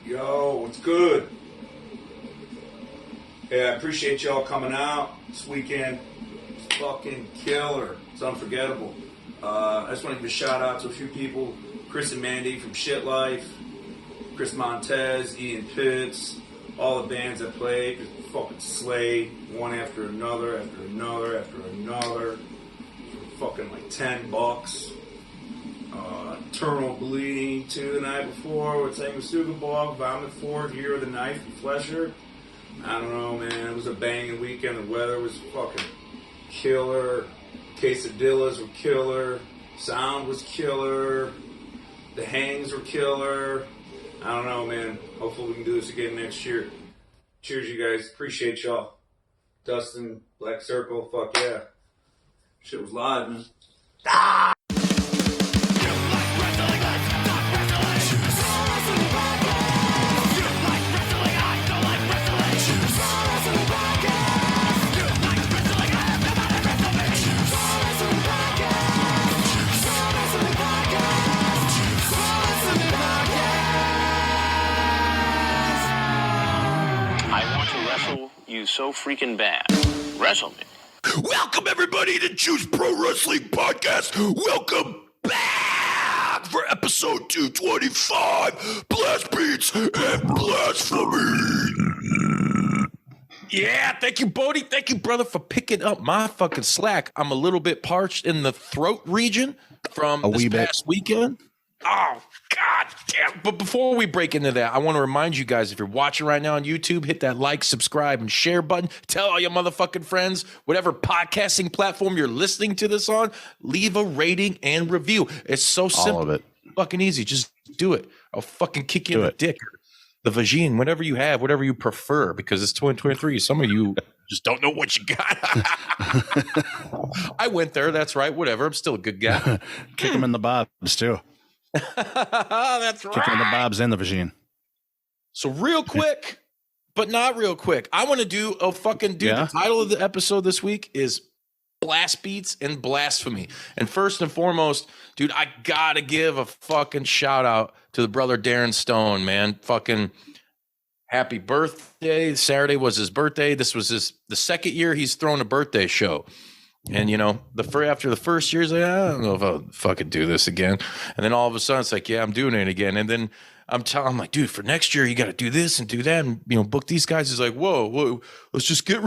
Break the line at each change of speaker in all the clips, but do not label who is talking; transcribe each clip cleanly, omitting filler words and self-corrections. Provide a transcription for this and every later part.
Yo, what's good? Yeah, I appreciate y'all coming out this weekend. It's fucking killer. It's unforgettable. I just want to give a shout out to a few people. Chris and Mandy from Shit Life, Chris Montez, Ian Pitts, all the bands that played, just fucking slayed one after another, after another, after another. For fucking like $10. Terminal Bleeding 2 the night before with Sanguisugabogg, Vomit 4, Year of the Knife, and Flesher. I don't know, man. It was a banging weekend. The weather was fucking killer. Quesadillas were killer. Sound was killer. The hangs were killer. I don't know, man. Hopefully we can do this again next year. Cheers, you guys. Appreciate y'all. Dustin, Black Circle, fuck yeah. Shit was live, man. Ah!
You so freaking bad. Wrestle me.
Welcome everybody to Juice Pro Wrestling Podcast. Welcome back for episode 225, Blastbeats and Blasphemy.
Yeah, thank you, Bodie. Thank you, brother, for picking up my fucking slack. I'm a little bit parched in the throat region from this past weekend. Oh, God damn. But before we break into that, I want to remind you guys, if you're watching right now on YouTube, hit that like, subscribe, and share button. Tell all your motherfucking friends, whatever podcasting platform you're listening to this on, leave a rating and review. It's so simple. All of it. Fucking easy. Just do it. I'll fucking kick you in the dick or the vagine, whatever you have, whatever you prefer, because it's 2023. Some of you just don't know what you got. I went there. That's right. Whatever. I'm still a good guy.
Kick him in the bobs, too.
That's right.
Kicking in the bobs and the vagine.
So real quick, but not real quick, I want to do a fucking dude. The title of the episode this week is Blastbeats and Blasphemy. And first and foremost, dude, I gotta give a fucking shout out to the brother Darren Stone, man. Fucking happy birthday. Saturday was his birthday. This was the second year he's thrown a birthday show. And, you know, after the first year, he's like, I don't know if I'll fucking do this again. And then all of a sudden, it's like, yeah, I'm doing it again. And then I'm like, dude, for next year, you got to do this and do that. And, you know, book these guys. He's like, whoa, let's just get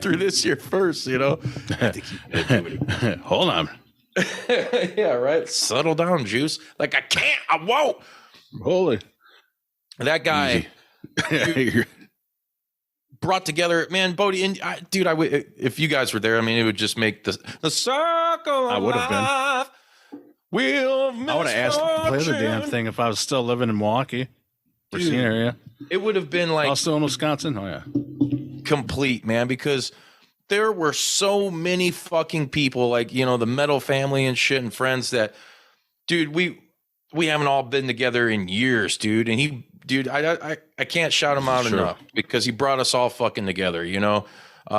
through this year first, you know. I think you gotta do it.
Hold on.
Yeah, right. Settle down, Juice. Like, I can't. I won't.
Holy.
That guy. Brought together, man, Bodie, and dude, if you guys were there, I mean, it would just make the circle. I would have been.
I would have asked to play the damn thing if I was still living in Milwaukee, Racine area.
It would have been like
still in Wisconsin. Oh yeah,
complete, man, because there were so many fucking people, like, you know, the metal family and shit and friends that, dude, we haven't all been together in years, dude, and Dude, I can't shout him out enough because he brought us all fucking together, you know.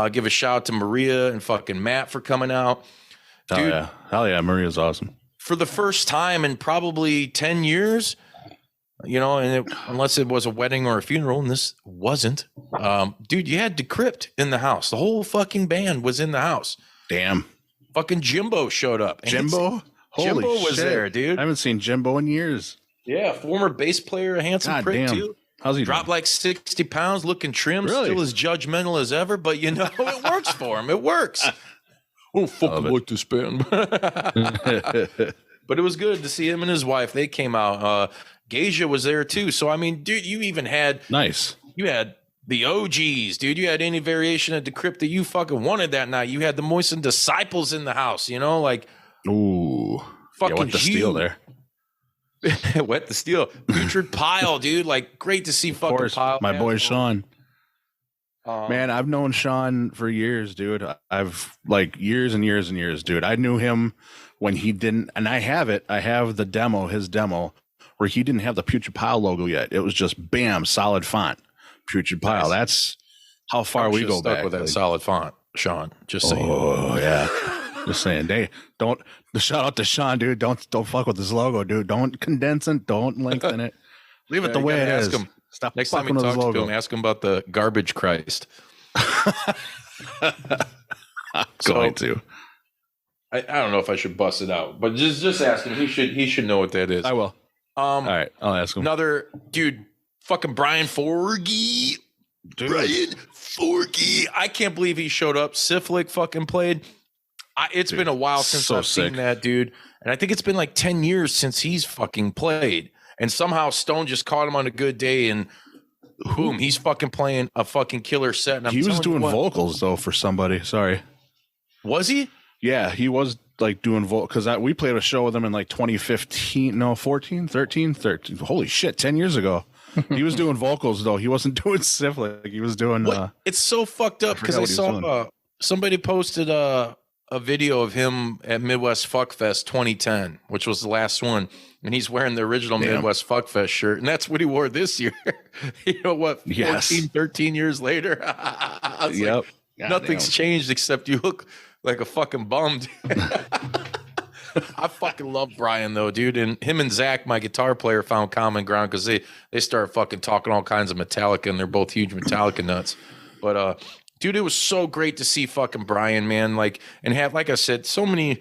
Give a shout out to Maria and fucking Matt for coming out. Dude,
Hell yeah, Maria's awesome.
For the first time in probably 10 years, you know, and unless it was a wedding or a funeral, and this wasn't, dude, you had Decrypt in the house. The whole fucking band was in the house.
Damn.
Fucking Jimbo showed up.
Jimbo?
Jimbo was there, dude.
I haven't seen Jimbo in years.
Yeah, former bass player, a handsome prick, too.
How's he
dropped
doing?
Like 60 pounds, looking trim,
really?
Still as judgmental as ever, but, you know, it works for him. It works. Oh, fucking like this band. But it was good to see him and his wife. They came out. Geisha was there, too. So, I mean, dude, you even had...
Nice.
You had the OGs, dude. You had any variation of Decrypt that you fucking wanted that night. You had the Moiscus Disciples in the house, you know? Like...
Ooh.
Fucking
what the steel there.
Wet the steel. Putrid Pile, dude. Like, great to see fucking Pile.
My boy Sean. Man, I've known Sean for years, dude. I've like years and years and years, dude. I knew him when he didn't, and I have it. I have the demo, his demo, where he didn't have the Putrid Pile logo yet. It was just bam, solid font, Putrid Pile. Nice. That's how far we go back
with that solid font, Sean. Just saying.
Oh yeah. Just saying, shout out to Sean, dude. Don't fuck with this logo, dude. Don't condense it. Don't lengthen it. Leave it the way it is.
Stop. Next time we talk to him, ask him about the garbage Christ.
Going to.
I don't know if I should bust it out, but just ask him. He should know what that is.
I will. All right, I'll ask him.
Another dude, fucking Brian Forgy. Brian Forgy. I can't believe he showed up. Syphilic fucking played. It's been a while since I've seen that dude, and I think it's been like 10 years since he's fucking played. And somehow Stone just caught him on a good day, and boom, he's fucking playing a fucking killer set. And
he was doing vocals though for somebody. Sorry,
was he?
Yeah, he was like doing vocals because we played a show with him in like 2015, no, 13. Holy shit, 10 years ago. He was doing vocals though. He wasn't doing Syphilic. He was doing.
It's so fucked up because I saw somebody posted a video of him at Midwest Fuckfest 2010, which was the last one. And he's wearing the original Midwest Fuckfest shirt. And that's what he wore this year. You know what? 14, 13 years later.
Yep.
Like, nothing's changed except you look like a fucking bum. I fucking love Brian, though, dude. And him and Zach, my guitar player, found common ground because they started fucking talking all kinds of Metallica, and they're both huge Metallica nuts. But, dude, it was so great to see fucking Brian, man. Like, and have, like I said, so many,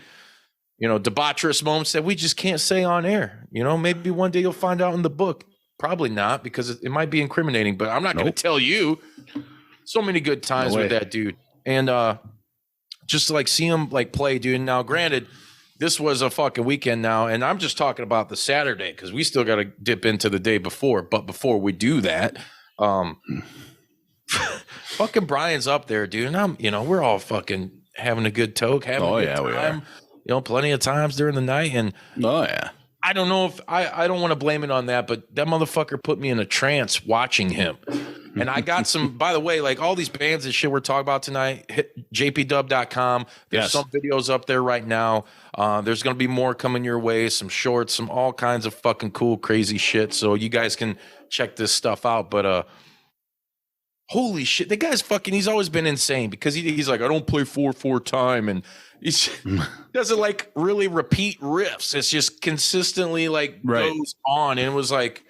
debaucherous moments that we just can't say on air. Maybe one day you'll find out in the book. Probably not, because it might be incriminating, but I'm not going to tell you. So many good times with that dude. And just to, like, see him, like, play, dude. Now, granted, this was a fucking weekend now, and I'm just talking about the Saturday because we still got to dip into the day before. But before we do that, fucking Brian's up there, dude. And we're all fucking having a good toke, having a good time. We are. Plenty of times during the night. And I don't know if I don't want to blame it on that, but that motherfucker put me in a trance watching him. And I got some, by the way, like all these bands and shit we're talking about tonight, hit jpdub.com. There's some videos up there right now. There's going to be more coming your way, some shorts, some all kinds of fucking cool, crazy shit. So you guys can check this stuff out. But holy shit, the guy's fucking, he's always been insane because he's like, I don't play 4/4 time. And he doesn't like really repeat riffs. It's just consistently like goes on. And it was like,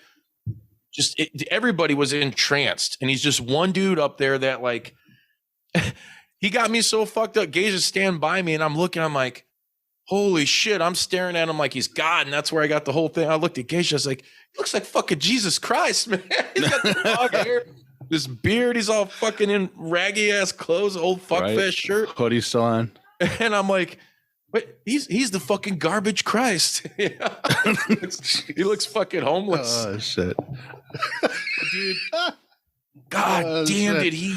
everybody was entranced, and he's just one dude up there that like he got me so fucked up. Gage is standing by me, and I'm looking, I'm like, holy shit, I'm staring at him like he's God, and that's where I got the whole thing. I looked at Gage, I was like, he looks like fucking Jesus Christ, man. He's got the dog hair, this beard, he's all fucking in raggy ass clothes, old fuckfest shirt,
hoodie still on,
and I'm like, but he's the fucking garbage Christ. He looks fucking homeless.
Oh shit.
Dude. God damn, did he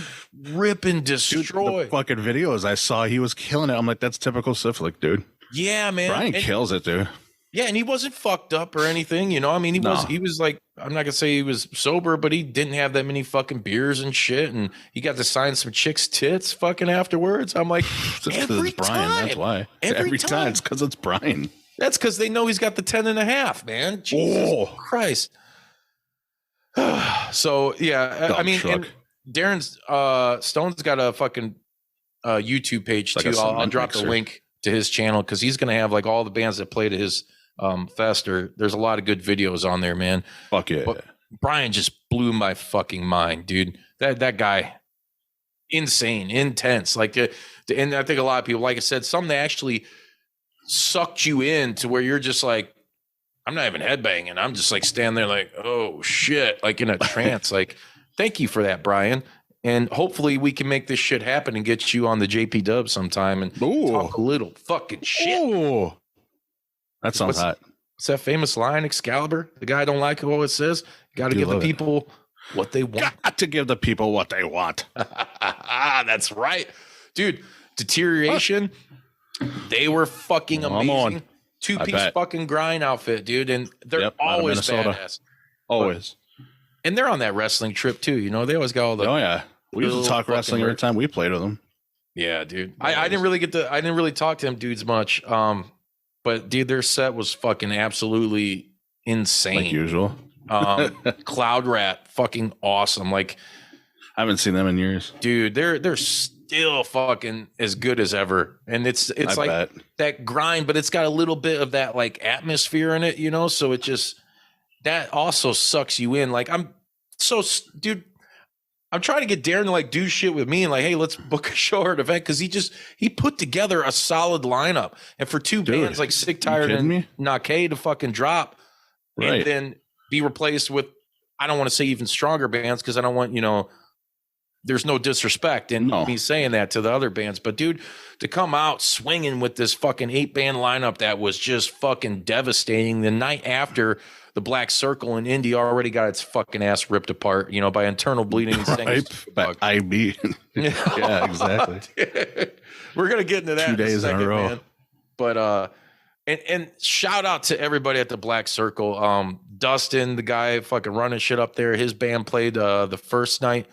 rip and destroy.
The fucking videos I saw, he was killing it. I'm like, that's typical Syphilic, dude.
Yeah, man.
Brian kills it, dude.
Yeah, and he wasn't fucked up or anything, I mean, he was like, I'm not gonna say he was sober, but he didn't have that many fucking beers and shit, and he got to sign some chicks' tits fucking afterwards. I'm like, every
it's Brian,
time.
That's why. Every time. It's because it's Brian.
That's because they know he's got the 10.5, man. Jesus Christ. So yeah, I mean, and Darren's Stone's got a fucking YouTube page too. I'll drop the link to his channel because he's gonna have like all the bands that played at his fest. There's a lot of good videos on there, man.
Fuck yeah.
But Brian just blew my fucking mind, dude. That guy, insane, intense. Like, and I think a lot of people, like I said, some that actually sucked you in to where you're just like, I'm not even headbanging. I'm just like standing there like, oh shit, like in a trance. Like, thank you for that, Brian. And hopefully we can make this shit happen and get you on the JPDUB sometime and talk a little fucking shit.
Ooh. That sounds hot.
What's that famous line, Excalibur? The guy don't like what it says. Got to give the people what they want.
Got to give the people what they want.
That's right. Dude, Deterioration, they were fucking amazing. Two-piece fucking grind outfit, dude. And they're always badass.
Always.
And they're on that wrestling trip, too. They always got all the...
Oh, yeah. We used to talk wrestling every time we played with them.
Yeah, dude. I didn't really talk to them dudes much. But dude, their set was fucking absolutely insane.
Like usual.
Cloud Rat, fucking awesome. Like,
I haven't seen them in years.
Dude, they're still fucking as good as ever. And it's like that grind, but it's got a little bit of that like atmosphere in it, so it just that also sucks you in. Like dude, I'm trying to get Darren to like do shit with me and like, hey, let's book a show or an event because he put together a solid lineup. And for two bands like Sick, Tired, and Nake to fucking drop and then be replaced with, I don't want to say even stronger bands because I don't want, there's no disrespect in me saying that to the other bands. But dude, to come out swinging with this fucking 8-band lineup that was just fucking devastating the night after the Black Circle in Indy already got its fucking ass ripped apart, by internal bleeding and
by IB. Yeah, exactly.
We're gonna get into that
2 days in a row.
Man. But and shout out to everybody at the Black Circle. Dustin, the guy fucking running shit up there, his band played the first night.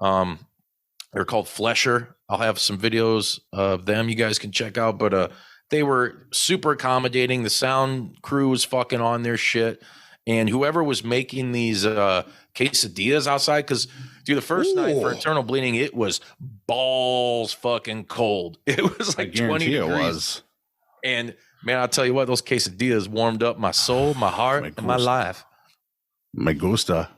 They're called Flesher. I'll have some videos of them you guys can check out. But they were super accommodating. The sound crew was fucking on their shit. And whoever was making these quesadillas outside, because dude, the first night for internal bleeding, it was balls fucking cold. It was like 20 degrees. It was. And man, I'll tell you what, those quesadillas warmed up my soul, my heart, and my life.
Me gusta.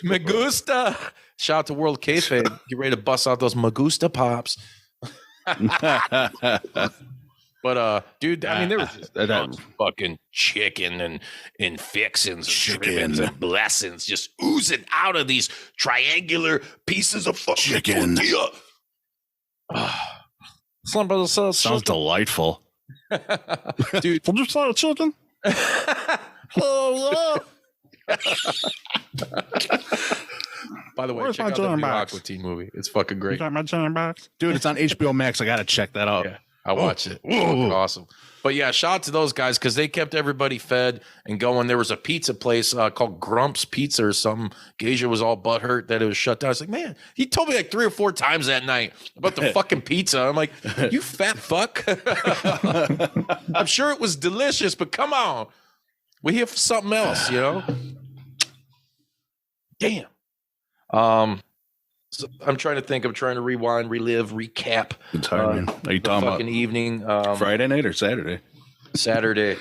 Me gusta. Shout out to World Kayfabe. Get ready to bust out those Me Gusta pops. But dude, I mean, there was just fucking chicken and fixins and trimmings and blessings just oozing out of these triangular pieces of fucking chicken.
Sounds delightful.
Dude,
from just of children.
By the way, check out the new Aqua Teen movie. It's fucking great.
Dude, it's on HBO Max. I gotta check that out.
Yeah. I watched it. Awesome. But yeah, shout out to those guys because they kept everybody fed and going. There was a pizza place called Grump's Pizza or something. Geisha was all butthurt that it was shut down. I was like, man, he told me like 3 or 4 times that night about the fucking pizza. I'm like, you fat fuck. I'm sure it was delicious, but come on. We're here for something else, Damn. So I'm trying to think. I'm trying to rewind, relive, recap.
Good time, man. Are you talking
fucking
about
evening?
Friday night or Saturday?
Saturday.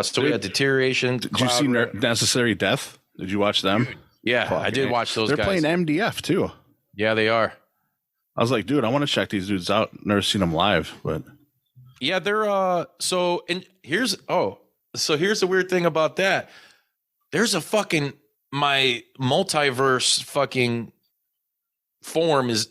So we had Deterioration.
Did you see Necessary Death? Did you watch them?
Yeah, I did watch those guys.
They're playing MDF too.
Yeah, they are.
I was like, dude, I want to check these dudes out. Never seen them live, but
yeah, they're here's the weird thing about that. There's a fucking my multiverse fucking form is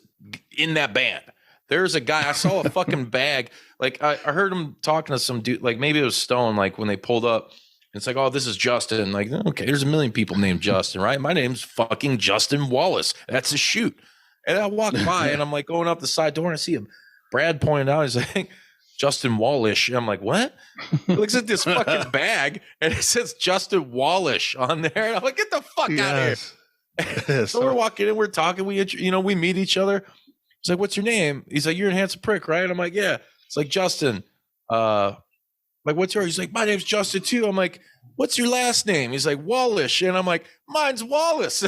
in that band. There's a guy, I saw a fucking bag. Like I heard him talking to some dude, like maybe it was Stone, like when they pulled up. It's like, oh, this is Justin. Like, okay, there's a million people named Justin, right? My name's fucking Justin Wallace. That's a shoot. And I walk by and I'm like going up the side door and I see him. Brad pointed out, he's like, Justin Wallish. And I'm like, what? He looks at this fucking bag and it says Justin Wallish on there. And I'm like, get the fuck out of here. So we're walking in, we're talking, we meet each other. He's like, what's your name? He's like, you're a handsome prick, right? I'm like, yeah. It's like, Justin, like, what's yours? He's like, my name's Justin too. I'm like, what's your last name? He's like, Wallish. And I'm like, mine's Wallace.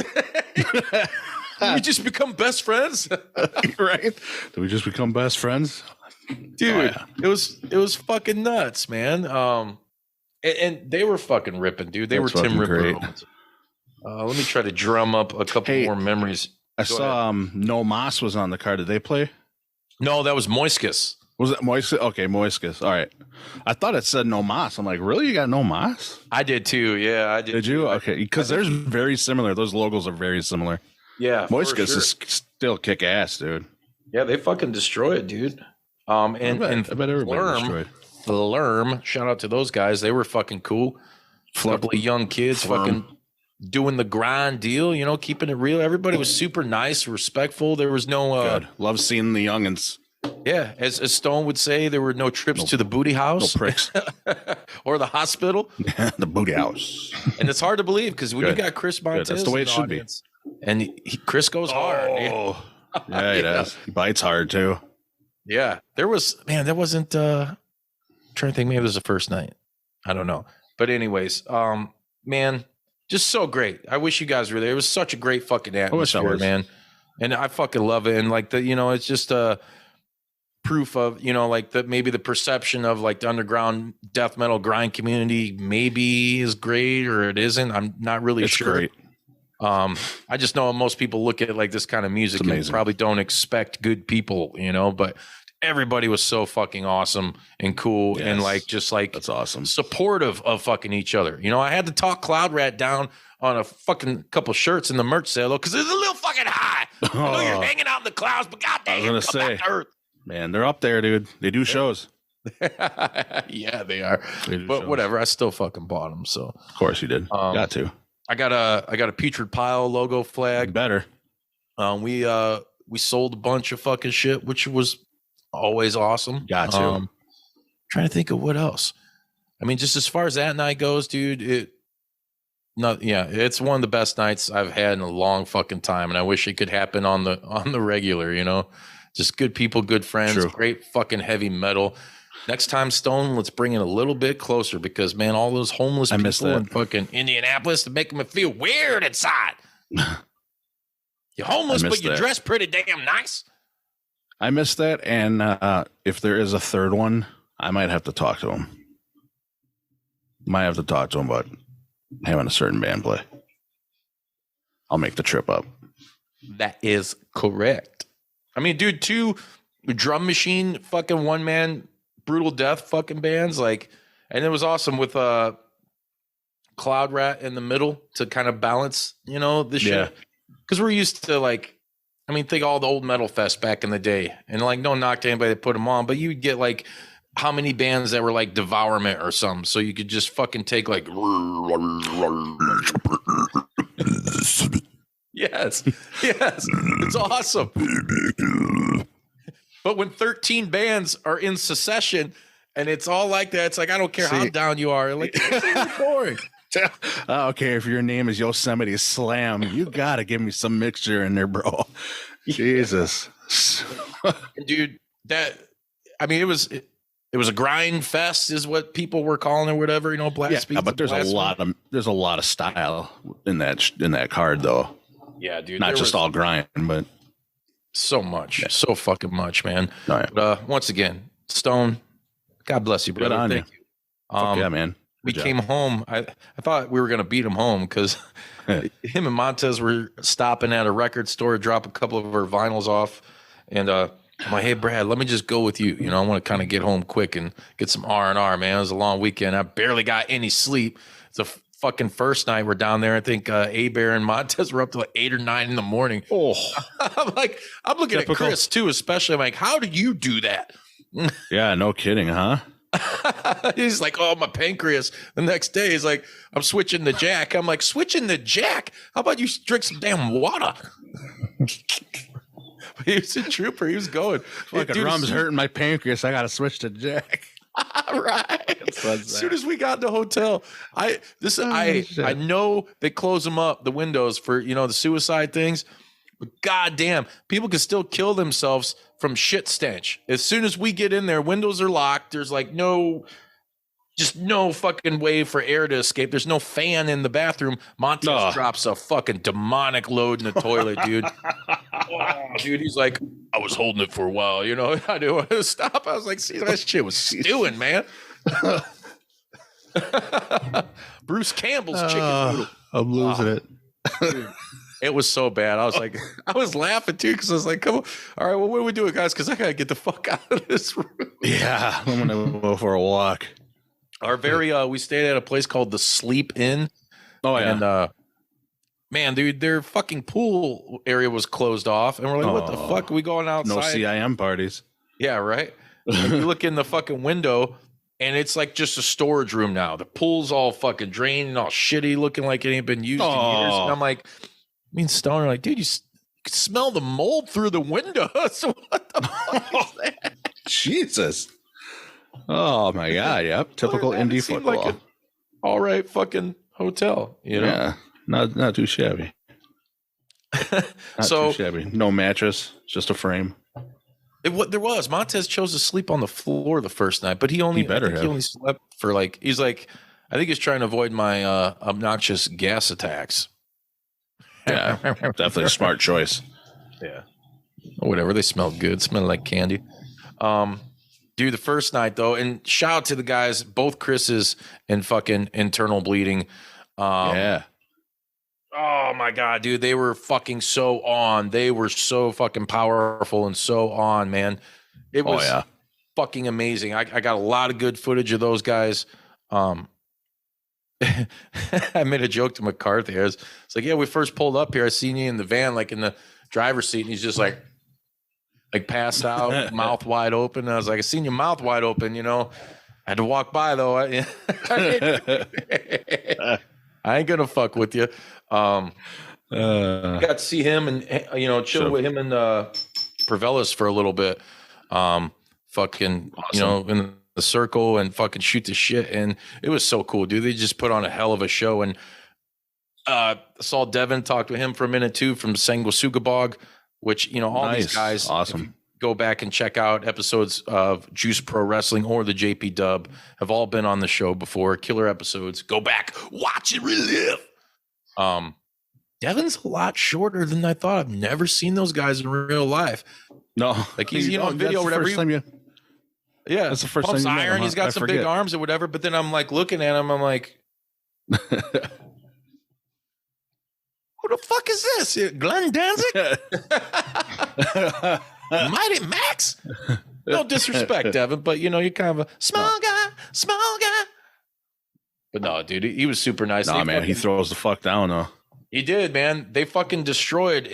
We just become best friends.
Right? Did we just become best friends?
Dude, it was fucking nuts, man. And they were fucking ripping, dude. They were Tim Ripper. Let me try to drum up a couple more memories.
I saw No Mas was on the card. Did they play?
No, that was Moiscus.
Was it Moiscus? Okay, Moiscus. All right. I thought it said No Mas. I'm like, really? You got No Mas?
I did too. Yeah, I did.
Did you? Okay, because there's very similar. Those logos are very similar.
Yeah,
Moiscus is still kick ass, dude.
Yeah, they fucking destroy it, dude. And
I bet everybody destroyed.
Thlurm, shout out to those guys. They were fucking cool. A couple of young kids fucking doing the grind deal, keeping it real. Everybody was super nice, respectful. There was no
good. Love seeing the youngins.
Yeah, as Stone would say, there were no trips to the booty house,
no pricks,
or the hospital.
The booty house.
And it's hard to believe because when you got Chris Montez,
that's the way it should be.
And Chris goes hard.
Yeah, he does. He bites hard too.
Yeah, there wasn't. I'm trying to think, maybe it was the first night. I don't know, but anyways, man. Just so great. I wish you guys were there. It was such a great fucking atmosphere, man. And I fucking love it. And like it's just proof of, you know, like that maybe the perception of like the underground death metal grind community maybe is great or it isn't. I'm not really sure.
Great.
I just know most people look at like this kind of music and probably don't expect good people, you know, but everybody was so fucking awesome and cool and like just like
that's awesome,
supportive of fucking each other. You know, I had to talk Cloud Rat down on a fucking couple shirts in the merch sale because it's a little fucking high. I know you're hanging out in the clouds, but goddamn,
I was gonna say, Earth. Man, they're up there, dude. They do shows.
Yeah, they are. But whatever, I still fucking bought them. So
of course you did. Got to.
I got a Putrid Pile logo flag.
Better.
We sold a bunch of fucking shit, which was always awesome.
Got to.
Trying to think of what else. I mean, just as far as that night goes, dude, it's one of the best nights I've had in a long fucking time, and I wish it could happen on the regular, you know. Just good people, good friends, great fucking heavy metal. Next time, Stone, let's bring it a little bit closer because, man, all those homeless people in fucking Indianapolis, to make me feel weird inside. You're homeless, but you dress pretty damn nice.
I missed that, and if there is a third one, I might have to talk to him. Might have to talk to him about having a certain band play. I'll make the trip up.
That is correct. I mean, dude, 2 drum machine fucking one-man brutal death fucking bands, like, and it was awesome with Cloud Rat in the middle to kind of balance, you know, the shit. Because we're used to, like, I mean, think all the old metal fest back in the day, and like, no knock to anybody that put them on, but you'd get like how many bands that were like Devourment or something, so you could just fucking take like yes, it's awesome. But when 13 bands are in succession and it's all like that, it's like, I don't care how down you are. Like, it's boring.
I don't care if your name is Yosemite Slam. You got to give me some mixture in there, bro. Jesus.
Dude, I mean, it was a grind fest is what people were calling it, whatever, you know, Blastbeats.
Yeah, but there's a lot of style in that card, though.
Yeah, dude.
Not just all grind, but
so much, so fucking much, man. But once again, Stone, God bless you, brother. Thank you.
Yeah, man.
We came home. I thought we were gonna beat him home because him and Montez were stopping at a record store to drop a couple of our vinyls off, and I'm like, hey Brad, let me just go with you. You know, I want to kind of get home quick and get some R&R, man. It was a long weekend. I barely got any sleep. It's a fucking first night we're down there. I think A-Bear and Montez were up to like 8 or 9 in the morning.
Oh,
I'm looking at Chris too, especially. I'm like, how did you do that?
Yeah, no kidding, huh?
He's like, oh, my pancreas. The next day, he's like, I'm switching the jack. I'm like, switching the jack? How about you drink some damn water? He was a trooper. He was going.
Fucking rum's hurting my pancreas. I got to switch to jack.
Right. As soon as we got in the hotel, I know they close them up, the windows for, you know, the suicide things. But goddamn, people can still kill themselves from shit stench. As soon as we get in there, windows are locked. There's like no fucking way for air to escape. There's no fan in the bathroom. Montez drops a fucking demonic load in the toilet, dude. Dude, he's like, I was holding it for a while, you know. I didn't want to stop. I was like, see, that shit was stewing, man. Bruce Campbell's chicken noodle.
I'm losing it.
Dude, it was so bad. I was like, I was laughing too because I was like, come on. All right, well, what are we doing, guys? Because I got to get the fuck out of this room.
Yeah, I'm going to go for a walk.
Our we stayed at a place called the Sleep Inn.
Oh, yeah.
And, man, dude, their fucking pool area was closed off. And we're like, what the fuck? Are we going outside?
No CIM parties.
Yeah, right? And you look in the fucking window, and it's like just a storage room now. The pool's all fucking drained and all shitty, looking like it ain't been used in years. And I'm like, me and Stoner are like, dude, you can smell the mold through the window. So what the fuck is that?
Jesus. Oh, my God. Yep. Typical indie football.
Like all right fucking hotel, you know?
Yeah. Not too shabby. Not too shabby. No mattress, just a frame.
There was. Montez chose to sleep on the floor the first night, but he only slept for like, he's like, I think he's trying to avoid my obnoxious gas attacks.
Yeah, definitely a smart choice.
Yeah. Or whatever. They smell good. Smell like candy. Dude, the first night though, and shout out to the guys, both Chris's and fucking Internal Bleeding.
Yeah.
Oh my God, dude, they were fucking so on. They were so fucking powerful and so on, man. It was fucking amazing. I got a lot of good footage of those guys. I made a joke to McCarthy. It's like, yeah, we first pulled up here. I seen you in the van, like in the driver's seat, and he's just like passed out, mouth wide open. And I was like, I seen your mouth wide open, you know. I had to walk by though. I ain't gonna fuck with you. Got to see him and chill with him and Pravelis for a little bit. Fucking awesome. In the circle and fucking shoot the shit, and it was so cool, dude. They just put on a hell of a show. And saw Devin, talked to him for a minute too, from Sanguisugabogg, which all these guys, awesome. Go back and check out episodes of Juice Pro Wrestling or the JPDUB, have all been on the show before. Killer episodes. Go back, watch it, relive. Devin's a lot shorter than I thought. I've never seen those guys in real life.
No,
like he's on video or whatever. Yeah,
that's the first
time.
Iron.
He's got some big arms or whatever. But then I'm like looking at him. I'm like, who the fuck is this? Glenn Danzig? Mighty Max? No disrespect, Devin, but you're kind of a small guy. But no, dude, he was super nice.
Nah, man, he throws the fuck down though.
He did, man. They fucking destroyed.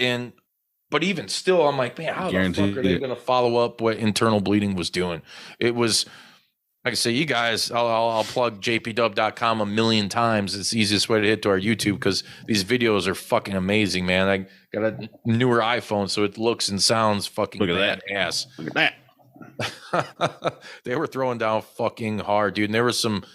But even still, I'm like, man, how the fuck are they going to follow up what Internal Bleeding was doing? It was, like I say, you guys, I'll plug jpdub.com a million times. It's the easiest way to hit to our YouTube because these videos are fucking amazing, man. I got a newer iPhone, so it looks and sounds fucking badass.
Look at that.
They were throwing down fucking hard, dude. And there was some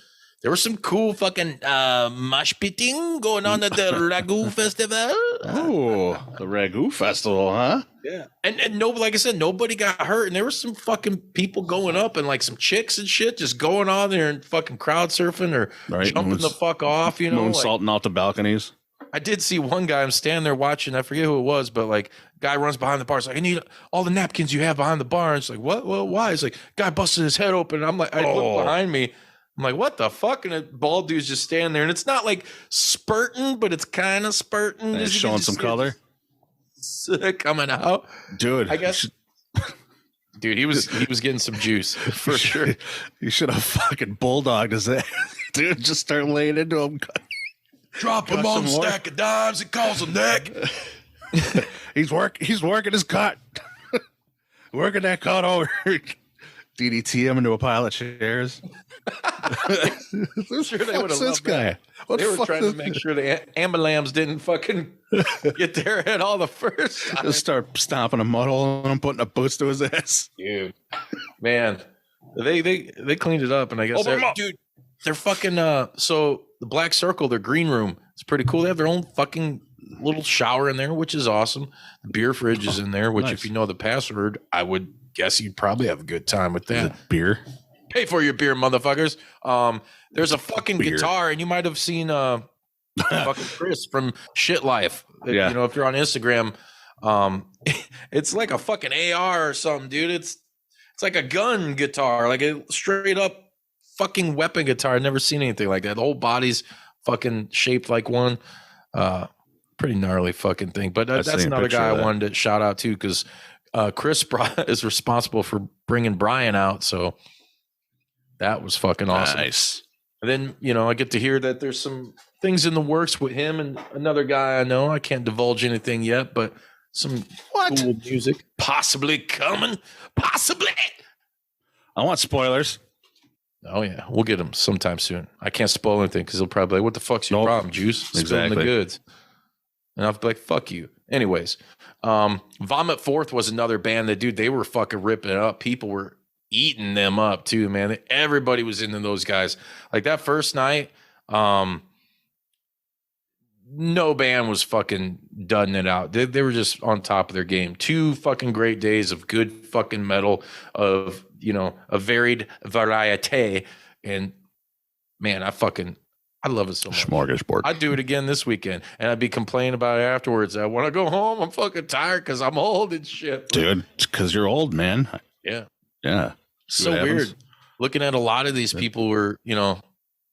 cool fucking mosh pitting going on at the Ragu Festival.
Oh, the Ragu Festival, huh?
Yeah. And no, like I said, nobody got hurt. And there were some fucking people going up and like some chicks and shit just going on there and fucking crowd surfing or jumping the fuck off,
moonsaulting out the balconies.
I did see one guy, I'm standing there watching, I forget who it was, but like guy runs behind the bar. It's like, I need all the napkins you have behind the bar. And it's like, what? Well, why? It's like, guy busted his head open. And I'm like, I look behind me. I'm like, what the fuck? And a bald dude's just standing there. And it's not like spurting, but it's kind of spurting.
It's showing some color.
Coming out.
Dude.
I guess. Dude, he was getting some juice for sure.
You should have fucking bulldogged his ass. Dude, just start laying into him.
Drop him on a stack of dimes and calls a neck.
He's working his cut. Working that cut over. DDT him into a pile of chairs.
I'm sure they would have loved
guy.
They were trying to make sure the ambulams didn't fucking get there at all the first time.
Just start stomping a mud hole and putting a boots to his ass.
Dude, man, they cleaned it up, and I guess they're fucking. So the Black Circle, their green room, it's pretty cool. They have their own fucking little shower in there, which is awesome. The beer fridge is in there, which if you know the password, I would guess you'd probably have a good time with that.
Beer.
Pay for your beer, motherfuckers. There's a fucking guitar, and you might have seen fucking Chris from Shit Life.
Yeah.
If you're on Instagram, it's like a fucking AR or something, dude. It's like a gun guitar, like a straight up fucking weapon guitar. I've never seen anything like that. The whole body's fucking shaped like one. Pretty gnarly fucking thing. But that's another guy I wanted to shout out to because Chris is responsible for bringing Brian out. So that was fucking awesome.
Nice.
And then, I get to hear that there's some things in the works with him and another guy I know. I can't divulge anything yet, but some cool music possibly coming. Possibly.
I want spoilers.
Oh, yeah. We'll get them sometime soon. I can't spoil anything because he'll probably be like, what the fuck's your problem, Juice? Spilling the goods. And I'll be like, fuck you. Anyways, Vomit Forth was another band that, dude, they were fucking ripping it up. People were eating them up too, man. Everybody was into those guys. Like that first night, no band was fucking dudding it out. They were just on top of their game. 2 fucking great days of good fucking metal, of a varied variety. And man, I love it so much.
Smorgasbord.
I'd do it again this weekend, and I'd be complaining about it afterwards. I want to go home. I'm fucking tired because I'm old and shit.
Dude, it's because you're old, man.
Yeah.
Yeah.
So weird. Looking at a lot of these people who are,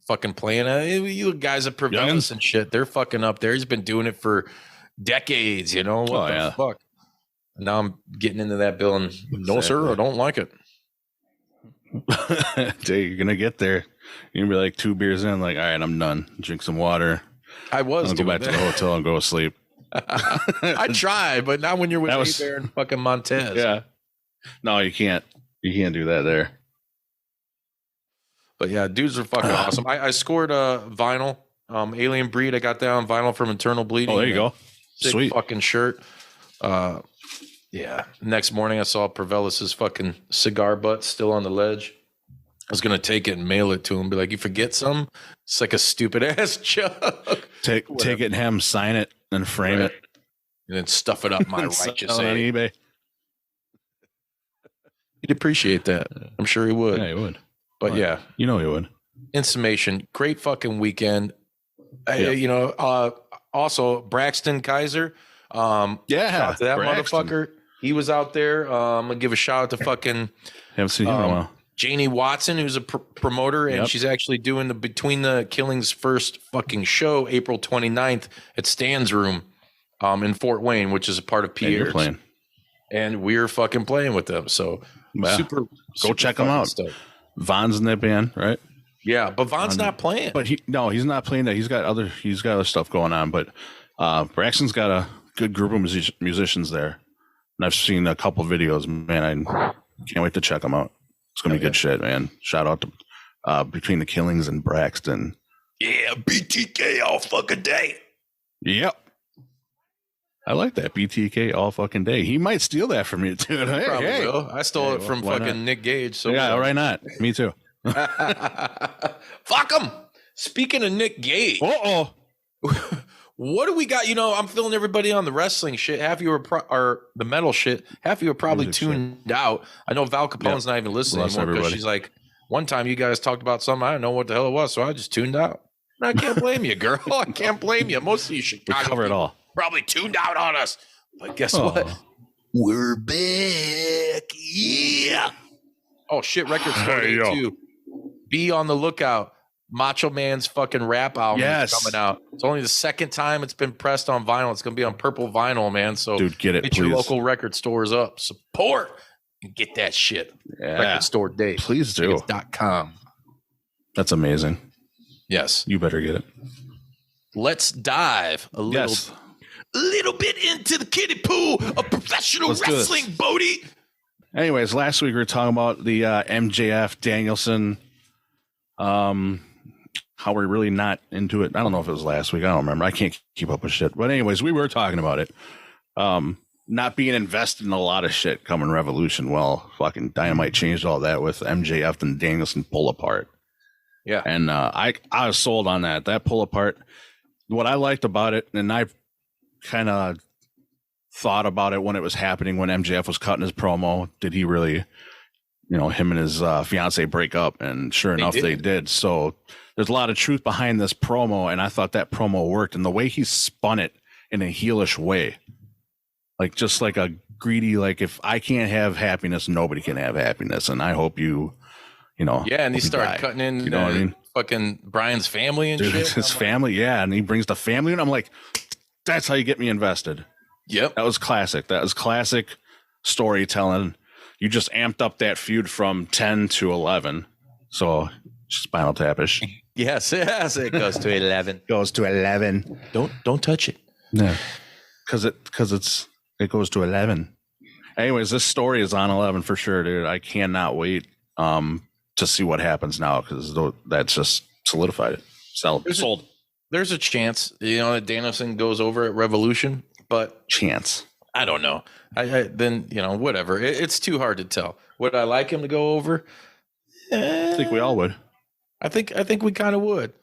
fucking playing. You guys at Prevalus and shit, they're fucking up there. He's been doing it for decades, What the fuck? Now I'm getting into that bill and no, sir, I don't like it.
Dude, you're gonna get there. You're gonna be like 2 beers in, like, all right, I'm done. Drink some water.
I'll
go back to the hotel and go to sleep.
I tried, but not when you're with me there in fucking Montez.
Yeah. No, you can't. You can't do that there.
But yeah, dudes are fucking awesome. I scored a vinyl. Alien Breed, I got down vinyl from Internal Bleeding.
Oh, there you go.
Sick
Sweet
fucking shirt. Yeah. Next morning, I saw Prevelus's fucking cigar butt still on the ledge. I was gonna take it and mail it to him. Be like, you forget some? It's like a stupid ass jug.
Take it and have him sign it and frame it,
and then stuff it up my righteous
on eBay.
He'd appreciate that. I'm sure he would.
Yeah, he would.
But yeah,
he would.
In summation, great fucking weekend. Also Braxton Kaiser. Shout out to that
Braxton.
motherfucker. He was out there. I'm gonna give a shout out to fucking
haven't seen him in a while.
Janie Watson, who's a promoter, and she's actually doing the Between the Killings first fucking show, April 29th at Stan's Room in Fort Wayne, which is a part of Pierre's. And we're fucking playing with them. So super
check them out.
Stuff.
Von's in that band, right?
Yeah, but Von's not playing.
But he's not playing that. He's got other stuff going on. But Braxton's got a good group of musicians there. And I've seen a couple videos. Man, I can't wait to check them out. It's gonna be good shit, man. Shout out to Between the Killings and Braxton.
Yeah, BTK all fucking day.
Yep. I like that, BTK all fucking day. He might steal that from you, dude.
Probably will. I stole it from fucking Nick Gage. So
yeah, why not? Me too.
Fuck him. Speaking of Nick Gage. What do we got? I'm filling everybody on the wrestling shit. Half of you are the metal shit. Half of you are probably tuned out. I know Val Capone's not even listening anymore because she's like, one time you guys talked about something, I don't know what the hell it was, so I just tuned out. And I can't blame you, girl. I can't blame you. Most of you Chicago
cover it all.
Probably tuned out on us. But guess what?
We're back. Yeah.
Oh, shit. Record Store Day 2. Be on the lookout. Macho Man's fucking rap album is coming out. It's only the second time it's been pressed on vinyl. It's going to be on purple vinyl, man. So
dude, get it,
hit your local record stores up. Support and get that shit.
Yeah.
Record Store Day.
Please do.
.com.
That's amazing.
Yes.
You better get it.
Let's dive a little bit into the kiddie pool of professional wrestling, Bodie.
Anyways, last week we were talking about the MJF Danielson. How we're really not into it. I don't know if it was last week. I don't remember. I can't keep up with shit. But anyways, we were talking about it. Not being invested in a lot of shit coming Revolution. Well, fucking Dynamite changed all that with MJF and Danielson pull apart.
Yeah.
And I was sold on that. That pull apart. What I liked about it, and I kind of thought about it when it was happening, when MJF was cutting his promo. Did he really, him and his fiance break up? And sure enough, they did. So there's a lot of truth behind this promo, and I thought that promo worked. And the way he spun it in a heelish way, like just like a greedy, like if I can't have happiness, nobody can have happiness. And I hope you know.
Yeah, and he started cutting in,
you know what I mean?
Fucking Brian's family and shit.
His family, yeah, and he brings the family, and I'm like, that's how you get me invested.
Yep,
that was classic. That was classic storytelling. You just amped up that feud from 10 to 11. So Spinal Tap-ish.
Yes, it goes to 11.
Goes to 11.
Don't touch it.
No, because it goes to 11. Anyways, this story is on 11 for sure, dude. I cannot wait to see what happens now, because that's just solidified it. Sold.
There's a chance, that Danielson goes over at Revolution, but
chance.
I don't know. Then whatever. It's too hard to tell. Would I like him to go over?
I think we all would.
I think we kind of would.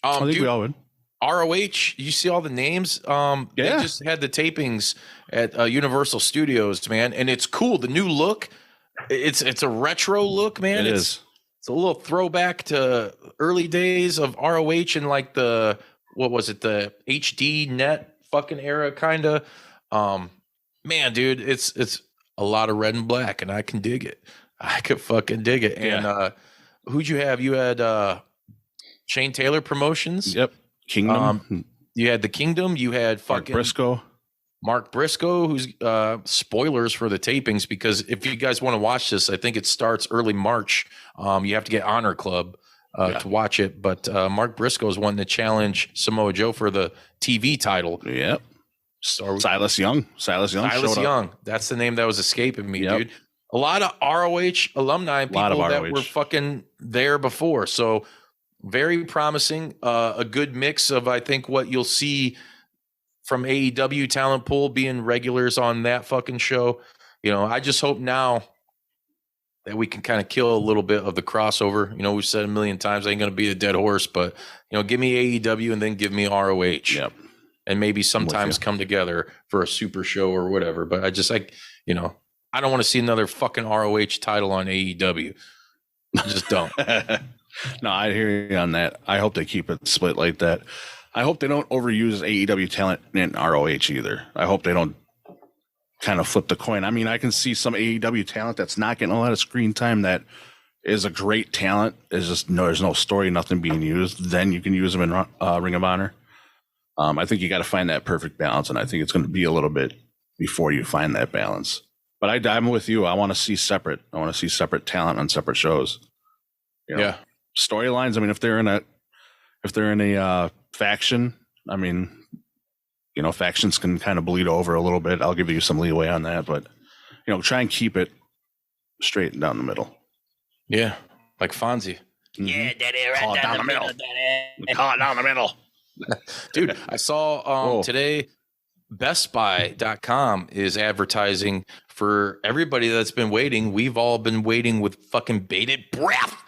I think we all would.
ROH, you see all the names. They just had the tapings at Universal Studios, man, and it's cool. The new look, it's a retro look, man. It's a little throwback to early days of ROH and like the HD net fucking era, kind of. Man, dude, it's a lot of red and black, and I can dig it. I could fucking dig it. And who'd you have? You had Shane Taylor Promotions.
Yep. Kingdom.
You had the Kingdom. You had fucking Mark Briscoe, who's spoilers for the tapings, because if you guys want to watch this, I think it starts early March. You have to get Honor Club to watch it. But Mark Briscoe is wanting to challenge Samoa Joe for the TV title.
Yep. Silas Young. Silas Young.
That's the name that was escaping me, dude. A lot of ROH alumni people that were fucking there before. So very promising. A good mix of, I think, what you'll see from AEW talent pool being regulars on that fucking show. You know, I just hope now that we can kind of kill a little bit of the crossover. You know, we've said a million times, I ain't going to be a dead horse, but, you know, give me AEW and then give me ROH.
Yep.
And maybe sometimes come together for a super show or whatever. But I just, you know, I don't want to see another fucking ROH title on AEW. I just don't.
No, I hear you on that. I hope they keep it split like that. I hope they don't overuse AEW talent in ROH either. I hope they don't kind of flip the coin. I mean, I can see some AEW talent that's not getting a lot of screen time that is a great talent. There's no story, nothing being used. Then you can use them in Ring of Honor. I think you got to find that perfect balance, and I think it's going to be a little bit before you find that balance. But I'm with you. I want to see separate. I want to see separate talent on separate shows. You know, storylines. I mean, if they're in a faction, I mean, you know, factions can kind of bleed over a little bit. I'll give you some leeway on that, but you know, try and keep it straight down the middle.
Yeah, like Fonzie.
Mm-hmm. Yeah, daddy, right down the middle. Daddy. Call it down the middle.
Dude, I saw today BestBuy.com is advertising for everybody that's been waiting. We've all been waiting with fucking bated breath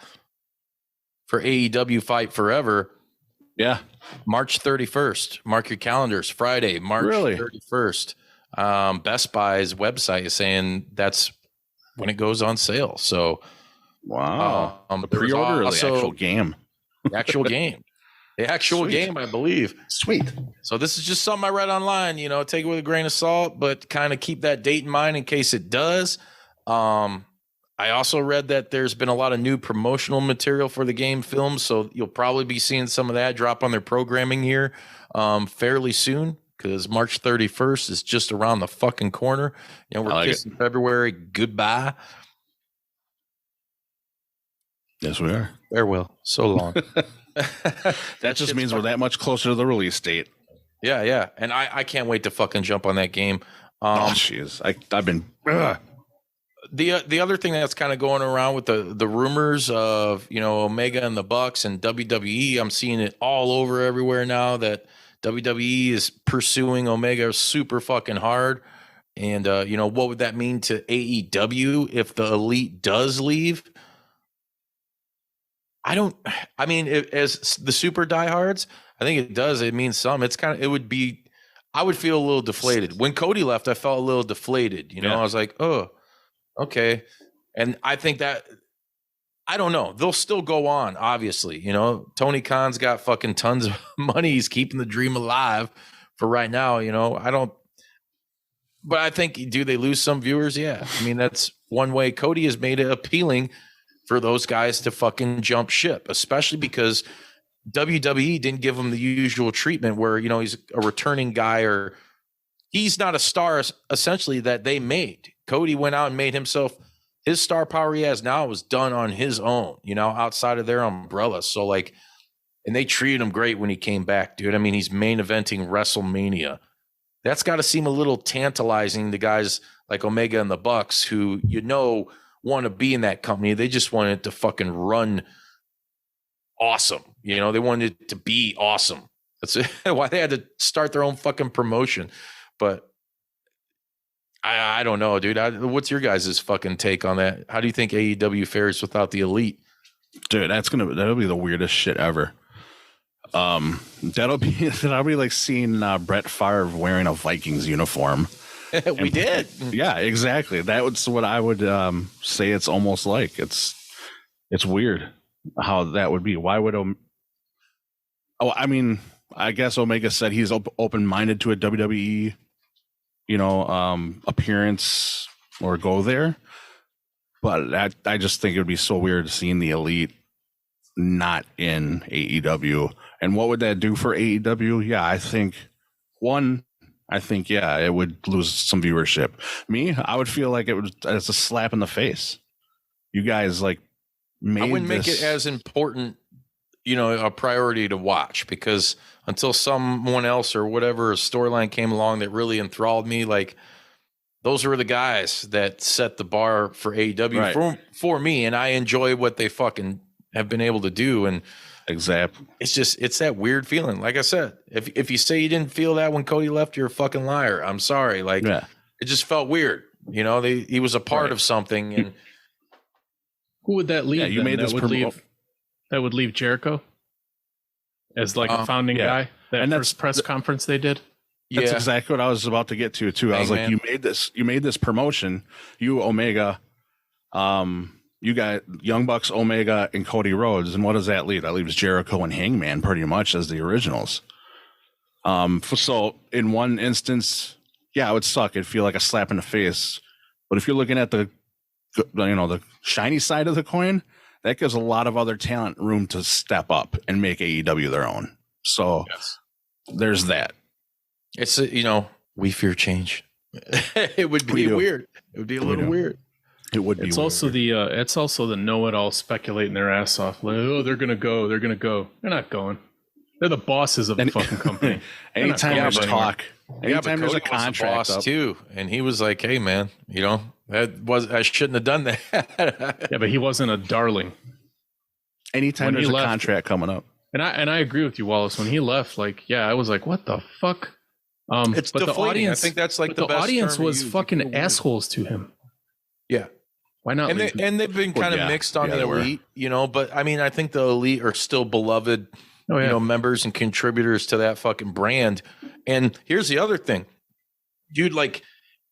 for AEW Fight Forever.
Yeah.
March 31st. Mark your calendars. Friday, March 31st. Best Buy's website is saying that's when it goes on sale. So,
wow. The pre-order or the actual game?
The actual game. The actual game, I believe.
Sweet.
So this is just something I read online, you know, take it with a grain of salt, but kind of keep that date in mind in case it does. I also read that there's been a lot of new promotional material for the game films, so you'll probably be seeing some of that drop on their programming here fairly soon, because March 31st is just around the fucking corner. You know, we're kissing February goodbye.
Yes, we are.
Farewell. So long.
That just means we're that much closer to the release date.
Yeah. And I can't wait to fucking jump on that game.
Jeez. I've been...
The other thing that's kind of going around with the rumors of, you know, Omega and the Bucks and WWE, I'm seeing it all over everywhere now that WWE is pursuing Omega super fucking hard. And, you know, what would that mean to AEW if the Elite does leave? I mean, as the super diehards, I think it does. It means some. I would feel a little deflated. When Cody left, I felt a little deflated. You know, I was like, oh, okay. And I think that, I don't know. They'll still go on, obviously. You know, Tony Khan's got fucking tons of money. He's keeping the dream alive for right now. You know, but I think, do they lose some viewers? Yeah. I mean, that's one way. Cody has made it appealing for those guys to fucking jump ship, especially because WWE didn't give him the usual treatment where, you know, he's a returning guy or he's not a star essentially that they made. Cody went out and made himself, his star power he has now was done on his own, you know, outside of their umbrella. So like, and they treated him great when he came back, dude. I mean, he's main eventing WrestleMania. That's got to seem a little tantalizing to guys like Omega and the Bucks who, you know, want to be in that company. They just want it to fucking run awesome. You know, they wanted it to be awesome. That's why they had to start their own fucking promotion. But I don't know, dude. What's your guys' fucking take on that? How do you think AEW fares without the Elite?
Dude, that'll be the weirdest shit ever. That'll be like seeing Brett Favre wearing a Vikings uniform.
We did.
Yeah, exactly. That's what I would say. It's almost like it's weird how that would be. Why would I mean, I guess Omega said he's open-minded to a WWE, you know, appearance or go there. But I just think it would be so weird seeing the Elite not in AEW. And what would that do for AEW? Yeah, I think it would lose some viewership. Me, I would feel like it's a slap in the face. You guys like made
I wouldn't
this...
make it as important, a priority to watch, because until someone else or whatever storyline came along that really enthralled me, like those were the guys that set the bar for AEW for me, and I enjoy what they fucking have been able to do. And
exactly,
it's that weird feeling. Like I said, if you say you didn't feel that when Cody left, you're a fucking liar. I'm sorry. Like it just felt weird. He was a part of something. And
who would that leave?
Yeah, you made this
that would leave Jericho as like a founding guy. That first press conference they did.
That's exactly what I was about to get to too. I was like, you made this promotion, you Omega, you got Young Bucks, Omega, and Cody Rhodes, and what does that leave? That leaves Jericho and Hangman pretty much as the originals. So in one instance, yeah, it would suck. It'd feel like a slap in the face. But if you're looking at the shiny side of the coin, that gives a lot of other talent room to step up and make AEW their own. So there's that.
It's we fear change. It would be weird. It would be a little weird.
It would be.
It's also the know-it-all speculating their ass off. Like, oh, they're gonna go. They're not going. They're the bosses of the fucking company.
Anytime there's talk, anytime there's a contract
boss too, and he was like, "Hey, man, I shouldn't have done that."
Yeah, but he wasn't a darling.
Anytime there's a contract coming up,
and I agree with you, Wallace. When he left, I was like, "What the fuck?"
It's but deflating. The audience, I think that's like the best
audience was fucking assholes to him.
Yeah.
Why not?
And they've been kind of mixed on the Elite, but I mean, I think the Elite are still beloved, members and contributors to that fucking brand. And here's the other thing, dude,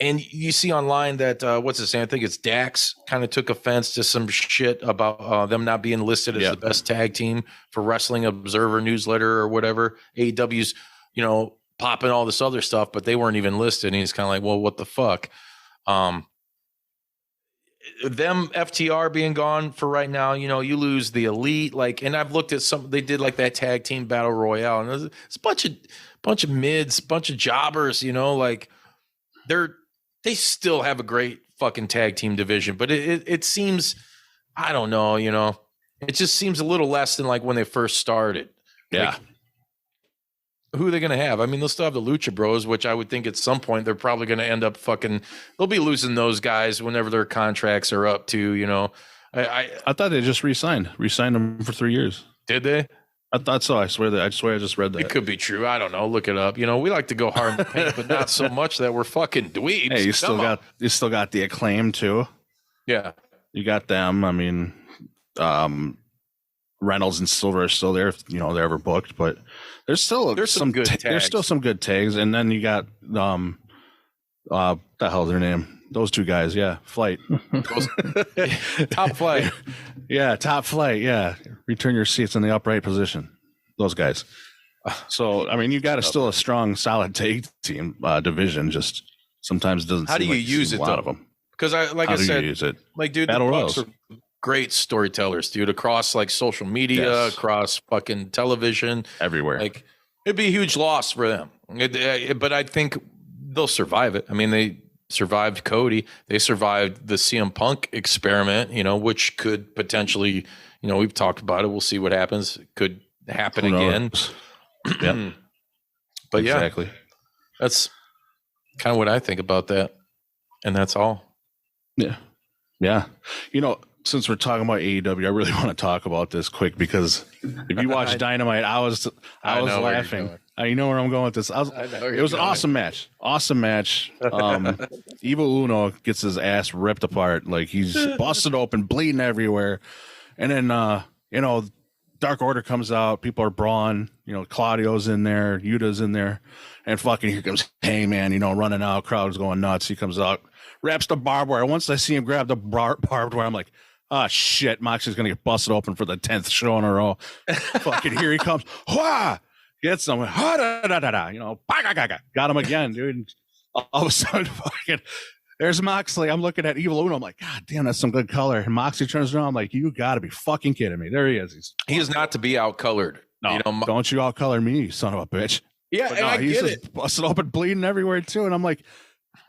and you see online that, what's his name? I think it's Dax kind of took offense to some shit about them not being listed as the best tag team for Wrestling Observer newsletter or whatever. AEW's, popping all this other stuff, but they weren't even listed. And he's kind of like, well, what the fuck? Them FTR being gone for right now, you lose the Elite, and I've looked at they did that tag team battle royale, and it's a bunch of mids, bunch of jobbers, they still have a great fucking tag team division, but it seems, I don't know, it just seems a little less than when they first started.
Yeah.
Who are they going to have? I mean, they'll still have the Lucha Bros, which I would think at some point they're probably going to end up they'll be losing those guys whenever their contracts are up to, I
thought they just re-signed them for 3 years.
Did they?
I thought so. I swear I just read that.
It could be true. I don't know. Look it up. We like to go hard in the paint, but not so much that we're fucking dweebs.
Hey, you still got the Acclaim too.
Yeah.
You got them. I mean, Reynolds and Silver are still there if they're ever booked, but there's some good tags. There's still some good tags, and then you got the hell's their name? Those two guys, Flight.
Top Flight.
Yeah, Top Flight, return your seats in the upright position. Those guys. So I mean, you got still a strong, solid tag team division. Just sometimes it doesn't.
How do you use it? A lot of them. Because I said,
use it?
Dude, Battle the Bucks are great storytellers, dude, across social media, across fucking television,
everywhere.
It'd be a huge loss for them. But I think they'll survive it. I mean, they survived Cody. They survived the CM Punk experiment, which could potentially, we've talked about it. We'll see what happens. It could happen again.
Yeah.
But
exactly.
That's kind of what I think about that. And that's all.
Yeah. Yeah. Since we're talking about AEW, I really want to talk about this quick because if you watch Dynamite, I was laughing. You know where I'm going with this. It was an awesome match. Awesome match. Evil Uno gets his ass ripped apart. He's busted open, bleeding everywhere. And then, Dark Order comes out. People are brawling. Claudio's in there. Yuta's in there. And fucking here comes Hangman, running out. Crowd's going nuts. He comes out, wraps the barbed wire. Once I see him grab the barbed wire, I'm like, oh, shit. Moxie's going to get busted open for the 10th show in a row. Fucking here he comes. Wah! Gets him. Got him again, dude. All of a sudden, fucking There's Moxley. I'm looking at Evil Uno. I'm like, God damn, that's some good color. And Moxley turns around. I'm like, you got to be fucking kidding me. There he is.
He is not to be outcolored.
No, don't you outcolor me, you son of a bitch.
Yeah,
but
and
no,
I
he's
get
just
it.
busted open, bleeding everywhere too. And I'm like,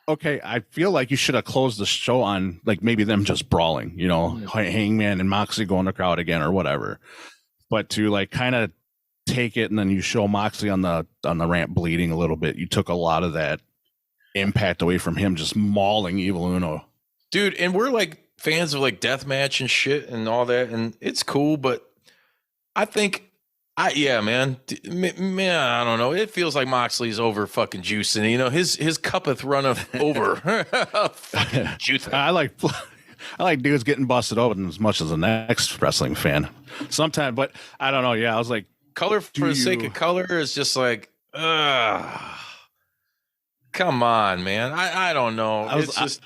okay, I feel like you should have closed the show on like maybe them just brawling, Hangman and Moxley go in the crowd again or whatever. But to like kind of take it and then you show Moxley on the ramp bleeding a little bit, you took a lot of that impact away from him just mauling Evil Uno.
Dude, and we're like fans of like deathmatch and shit and all that, and it's cool, but I think man, I don't know. It feels like Moxley's over fucking juicing. His cup hath runneth over. Fucking juicing.
I like dudes getting busted open as much as the next wrestling fan. Sometimes, but I don't know. Yeah, I was like,
color for the sake of color is just like, come on, man. I don't know. It's just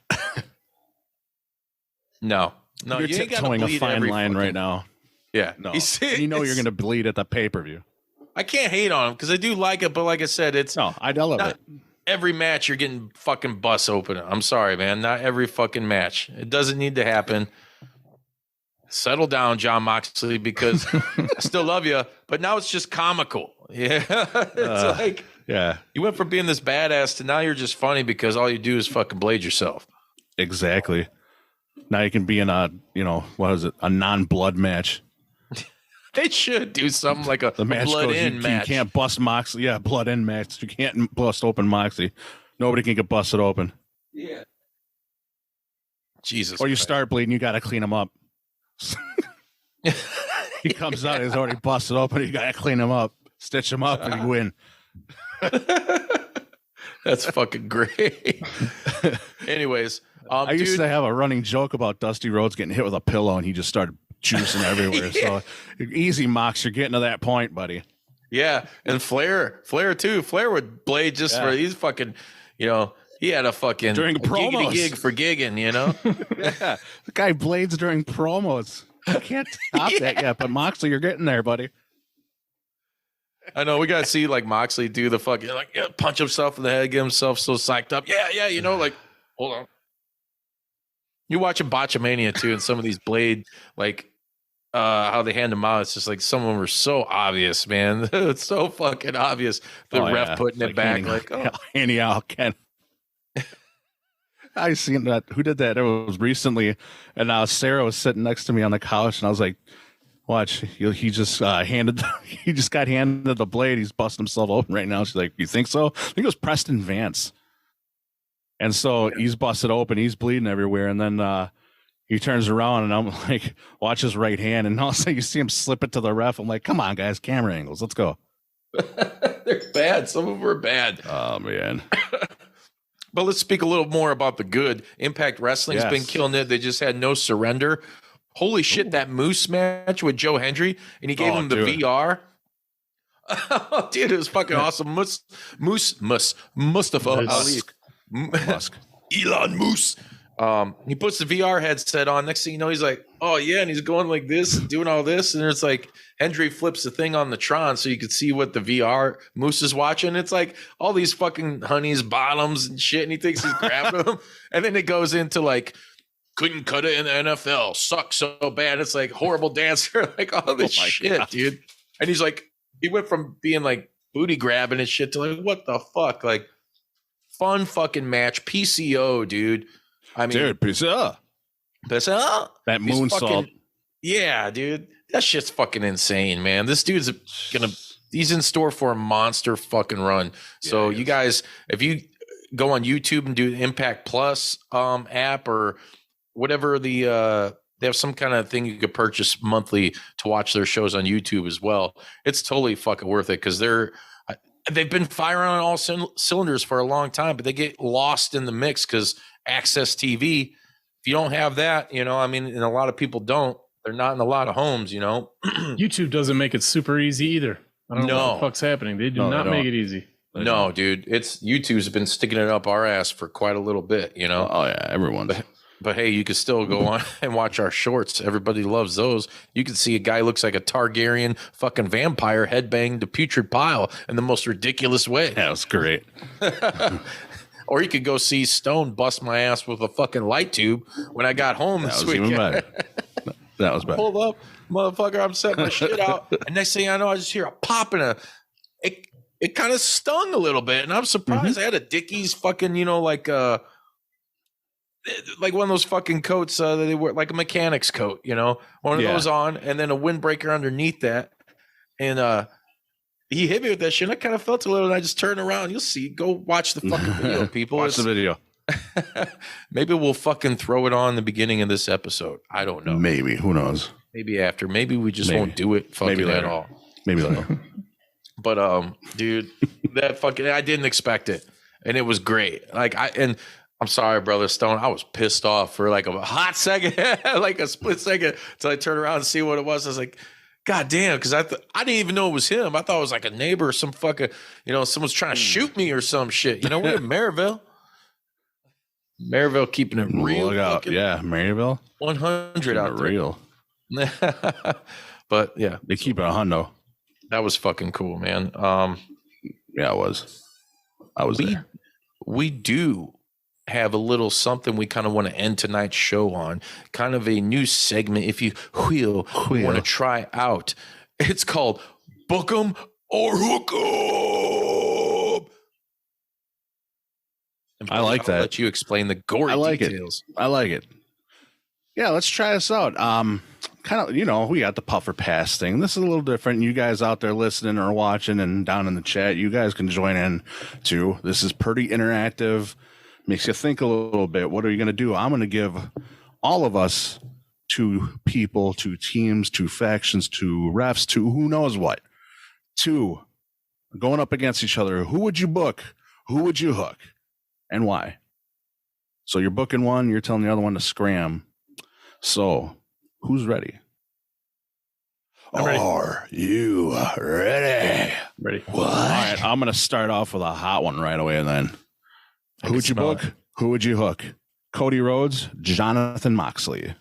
no.
You're
you ain't
tiptoeing a fine line right now.
Yeah,
no. You're going to bleed at the pay-per-view.
I can't hate on him because I do like it, but like I said, it's
I love it.
Every match you're getting fucking bust open. I'm sorry, man. Not every fucking match. It doesn't need to happen. Settle down, John Moxley, because I still love you, but now it's just comical. Yeah, it's you went from being this badass to now you're just funny because all you do is fucking blade yourself.
Exactly. Now you can be in a a non-blood match.
They should do something like the
match
blood
goes,
in match.
You can't bust Moxley. Yeah, blood in match. You can't bust open Moxley. Nobody can get busted open.
Yeah. Jesus.
Or you start bleeding, you got to clean him up. He comes out, he's already busted open. You got to clean him up, stitch him up, and you win.
That's fucking great. Anyways,
I used to have a running joke about Dusty Rhodes getting hit with a pillow, and he just started juicing everywhere. So easy, Mox, you're getting to that point, buddy.
Yeah, and Flair too. Flair would blade just for he's fucking, he had a fucking
during promos
gig for gigging,
Yeah, the guy blades during promos. You can't top that yet, but Moxley, you're getting there, buddy.
I know we gotta see like Moxley do the fucking punch himself in the head, get himself so psyched up. Yeah, hold on. You watching Botchamania too, and some of these blade how they hand them out. It's just like some of them are so obvious, man. It's so fucking obvious. The ref putting it back
handing out Ken. I seen that. Who did that? It was recently, and Sarah was sitting next to me on the couch, and I was like, "Watch, he just got handed the blade. He's busting himself open right now." She's like, "You think so?" I think it was Preston Vance, and so he's busted open. He's bleeding everywhere, and then he turns around, and I'm like, "Watch his right hand," and all of a sudden you see him slip it to the ref. I'm like, "Come on, guys, camera angles, let's go."
They're bad. Some of them are bad.
Oh man.
But let's speak a little more about the good. Impact Wrestling's been killing it. They just had No Surrender. Holy shit, that Moose match with Joe Hendry, and he gave him the VR. Oh, dude, it was fucking awesome. Mustafa Ali.
Musk.
Elon Moose. He puts the VR headset on. Next thing you know, he's like, oh, yeah, and he's going like this, doing all this, and it's like Hendry flips the thing on the Tron so you could see what the VR Moose is watching. It's like all these fucking honeys, bottoms, and shit, and he thinks he's grabbing them. And then it goes into like, couldn't cut it in the NFL, sucks so bad. It's like horrible dancer, like all this shit, God. Dude. And he's like, he went from being like booty grabbing and shit to like, what the fuck? Like, fun fucking match. PCO, dude. I mean,
dude, PCO.
PCO.
That moonsault.
Yeah, dude. That shit's fucking insane, man. This dude's he's in store for a monster fucking run. So you guys, if you go on YouTube and do the Impact Plus app or whatever they have some kind of thing you could purchase monthly to watch their shows on YouTube as well. It's totally fucking worth it because they've been firing on all cylinders for a long time, but they get lost in the mix because Access TV, if you don't have that, I mean, and a lot of people don't, they're not in a lot of homes,
YouTube doesn't make it super easy either. I don't know what the fuck's happening. They do not make it easy.
No, dude, YouTube's been sticking it up our ass for quite a little bit,
Oh yeah, everyone.
But hey, you can still go on and watch our shorts. Everybody loves those. You can see a guy looks like a Targaryen fucking vampire headbang the Putrid Pile in the most ridiculous way.
Yeah, it was great.
Or you could go see Stone bust my ass with a fucking light tube when I got home
That
this
was
weekend.
even better. That was better.
Pulled up, motherfucker. I'm setting my shit out, and next thing I know, I just hear a pop and it kind of stung a little bit, and I'm surprised. I had a Dickies fucking, like one of those fucking coats that they wear, like a mechanic's coat, one of those on, and then a windbreaker underneath that, and he hit me with that shit. And I kind of felt a little, and I just turned around. You'll see. Go watch the fucking video, people.
Watch the video.
Maybe we'll fucking throw it on the beginning of this episode. I don't know.
Maybe. Who knows?
Maybe after. Maybe we just won't do it fucking at all.
Maybe later.
But dude, that fucking, I didn't expect it, and it was great. I'm sorry, brother Stone. I was pissed off for like a hot second, like a split second, until I turned around and see what it was. I was like, God damn, because I didn't even know it was him. I thought it was like a neighbor or some fucking, someone's trying to shoot me or some shit. We're in Maryville. Maryville keeping it real.
Look out. Yeah, Maryville.
100 out there.
Real.
But yeah.
They keep it a hundo.
That was fucking cool, man.
Yeah, it was. I was there.
We do have a little something we kind of want to end tonight's show on. Kind of a new segment, if you will want to try out. It's called Book 'em or Hook 'em.
I like that.
I'll let you explain the gory details.
I like it. Yeah, let's try this out. Kind of, we got the puffer pass thing. This is a little different. You guys out there listening or watching and down in the chat, you guys can join in too. This is pretty interactive. Makes you think a little bit. What are you going to do? I'm going to give all of us 2 people, 2 teams, 2 factions, 2 refs, 2 who knows what. 2 going up against each other. Who would you book? Who would you hook? And why? So you're booking one, you're telling the other one to scram. So, who's ready?
I'm ready.
Are you ready?
Ready.
What? All right, I'm going to start off with a hot one right away then. Who would you book? Who would you hook? Cody Rhodes, Jonathan Moxley.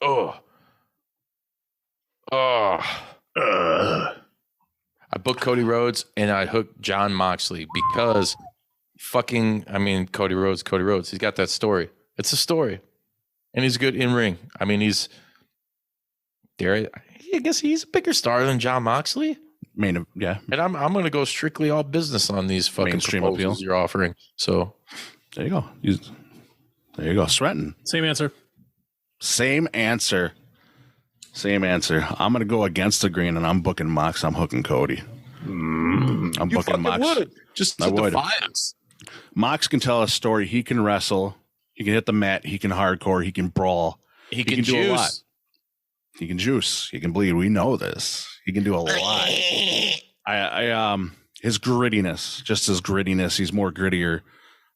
I booked Cody Rhodes and I hooked John Moxley because Cody Rhodes. He's got that story. It's a story. And he's good in ring. I mean, I guess he's a bigger star than John Moxley.
Yeah.
And I'm going to go strictly all business on these fucking
mainstream
proposals you're offering. So
there you go. There you go. Sweating.
Same answer.
I'm going to go against the green and I'm booking Mox. I'm hooking Cody. I'm booking Mox.
Just to defy us.
Mox can tell a story. He can wrestle. He can hit the mat. He can hardcore. He can brawl.
He can do a lot.
He can juice. He can bleed. We know this. He can do a lot. His grittiness, just his grittiness. He's more grittier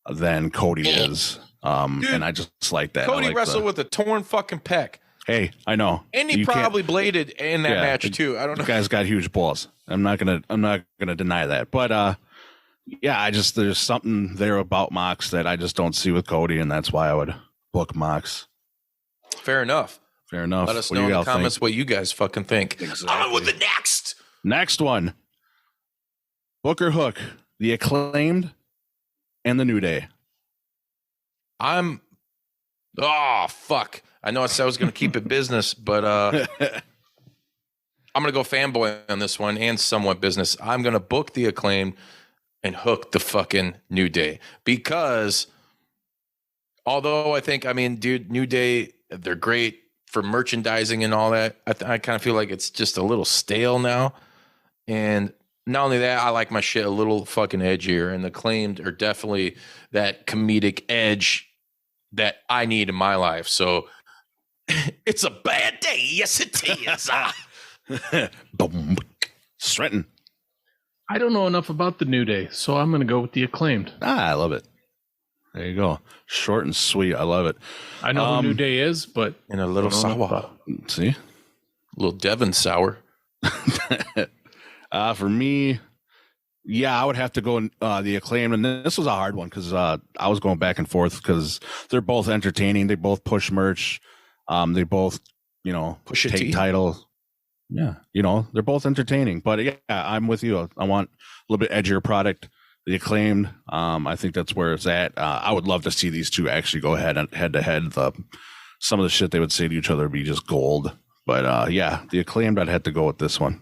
than Cody is.
Dude,
and I just like that.
Cody wrestled with a torn fucking pec.
Hey, I know.
And he probably bladed in that match too. I don't know.
The guy's got huge balls. I'm not gonna deny that. But yeah, there's something there about Mox that I just don't see with Cody, and that's why I would book Mox.
Fair enough.
Let
us know in the comments what you guys fucking think.
Exactly.
On with the next
one. Book or hook, the Acclaimed and the New Day.
Fuck. I know I said I was going to keep it business, but I'm going to go fanboy on this one and somewhat business. I'm going to book the Acclaimed and hook the fucking New Day because although I think, dude, New Day, they're great for merchandising and all that. I kind of feel like it's just a little stale now. And not only that, I like my shit a little fucking edgier, and the Acclaimed are definitely that comedic edge that I need in my life. So it's a bad day. Yes, it is.
Boom. Stretton.
I don't know enough about the New Day, so I'm going to go with the Acclaimed.
I love it. There you go. Short and sweet. I love it.
I know who New Day is, but
in a little sour.
See?
A little Devon sour.
For me, yeah, I would have to go the Acclaimed. And this was a hard one because I was going back and forth because they're both entertaining. They both push merch. They both,
push
take titles. Yeah, they're both entertaining. But yeah, I'm with you. I want a little bit edgier product. The Acclaimed, I think that's where it's at. I would love to see these two actually go head to head. Some of the shit they would say to each other would be just gold. But yeah, the Acclaimed, I'd have to go with this one.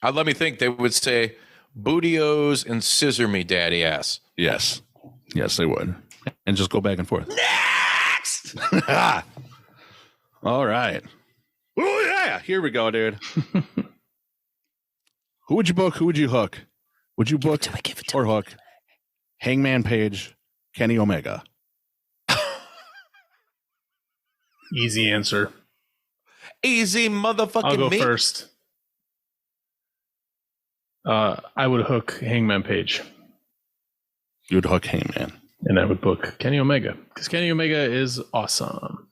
Let me think. They would say, "Bootios and scissor me, daddy ass."
Yes, they would, and just go back and forth.
Next.
All right. Oh yeah, here we go, dude. Who would you book? Who would you hook? Would you book or hook Hangman Page, Kenny Omega?
Easy answer.
Easy motherfucking
I'll go
me.
first. I would hook Hangman Page.
You'd hook Hangman.
And I would book Kenny Omega. Because Kenny Omega is awesome.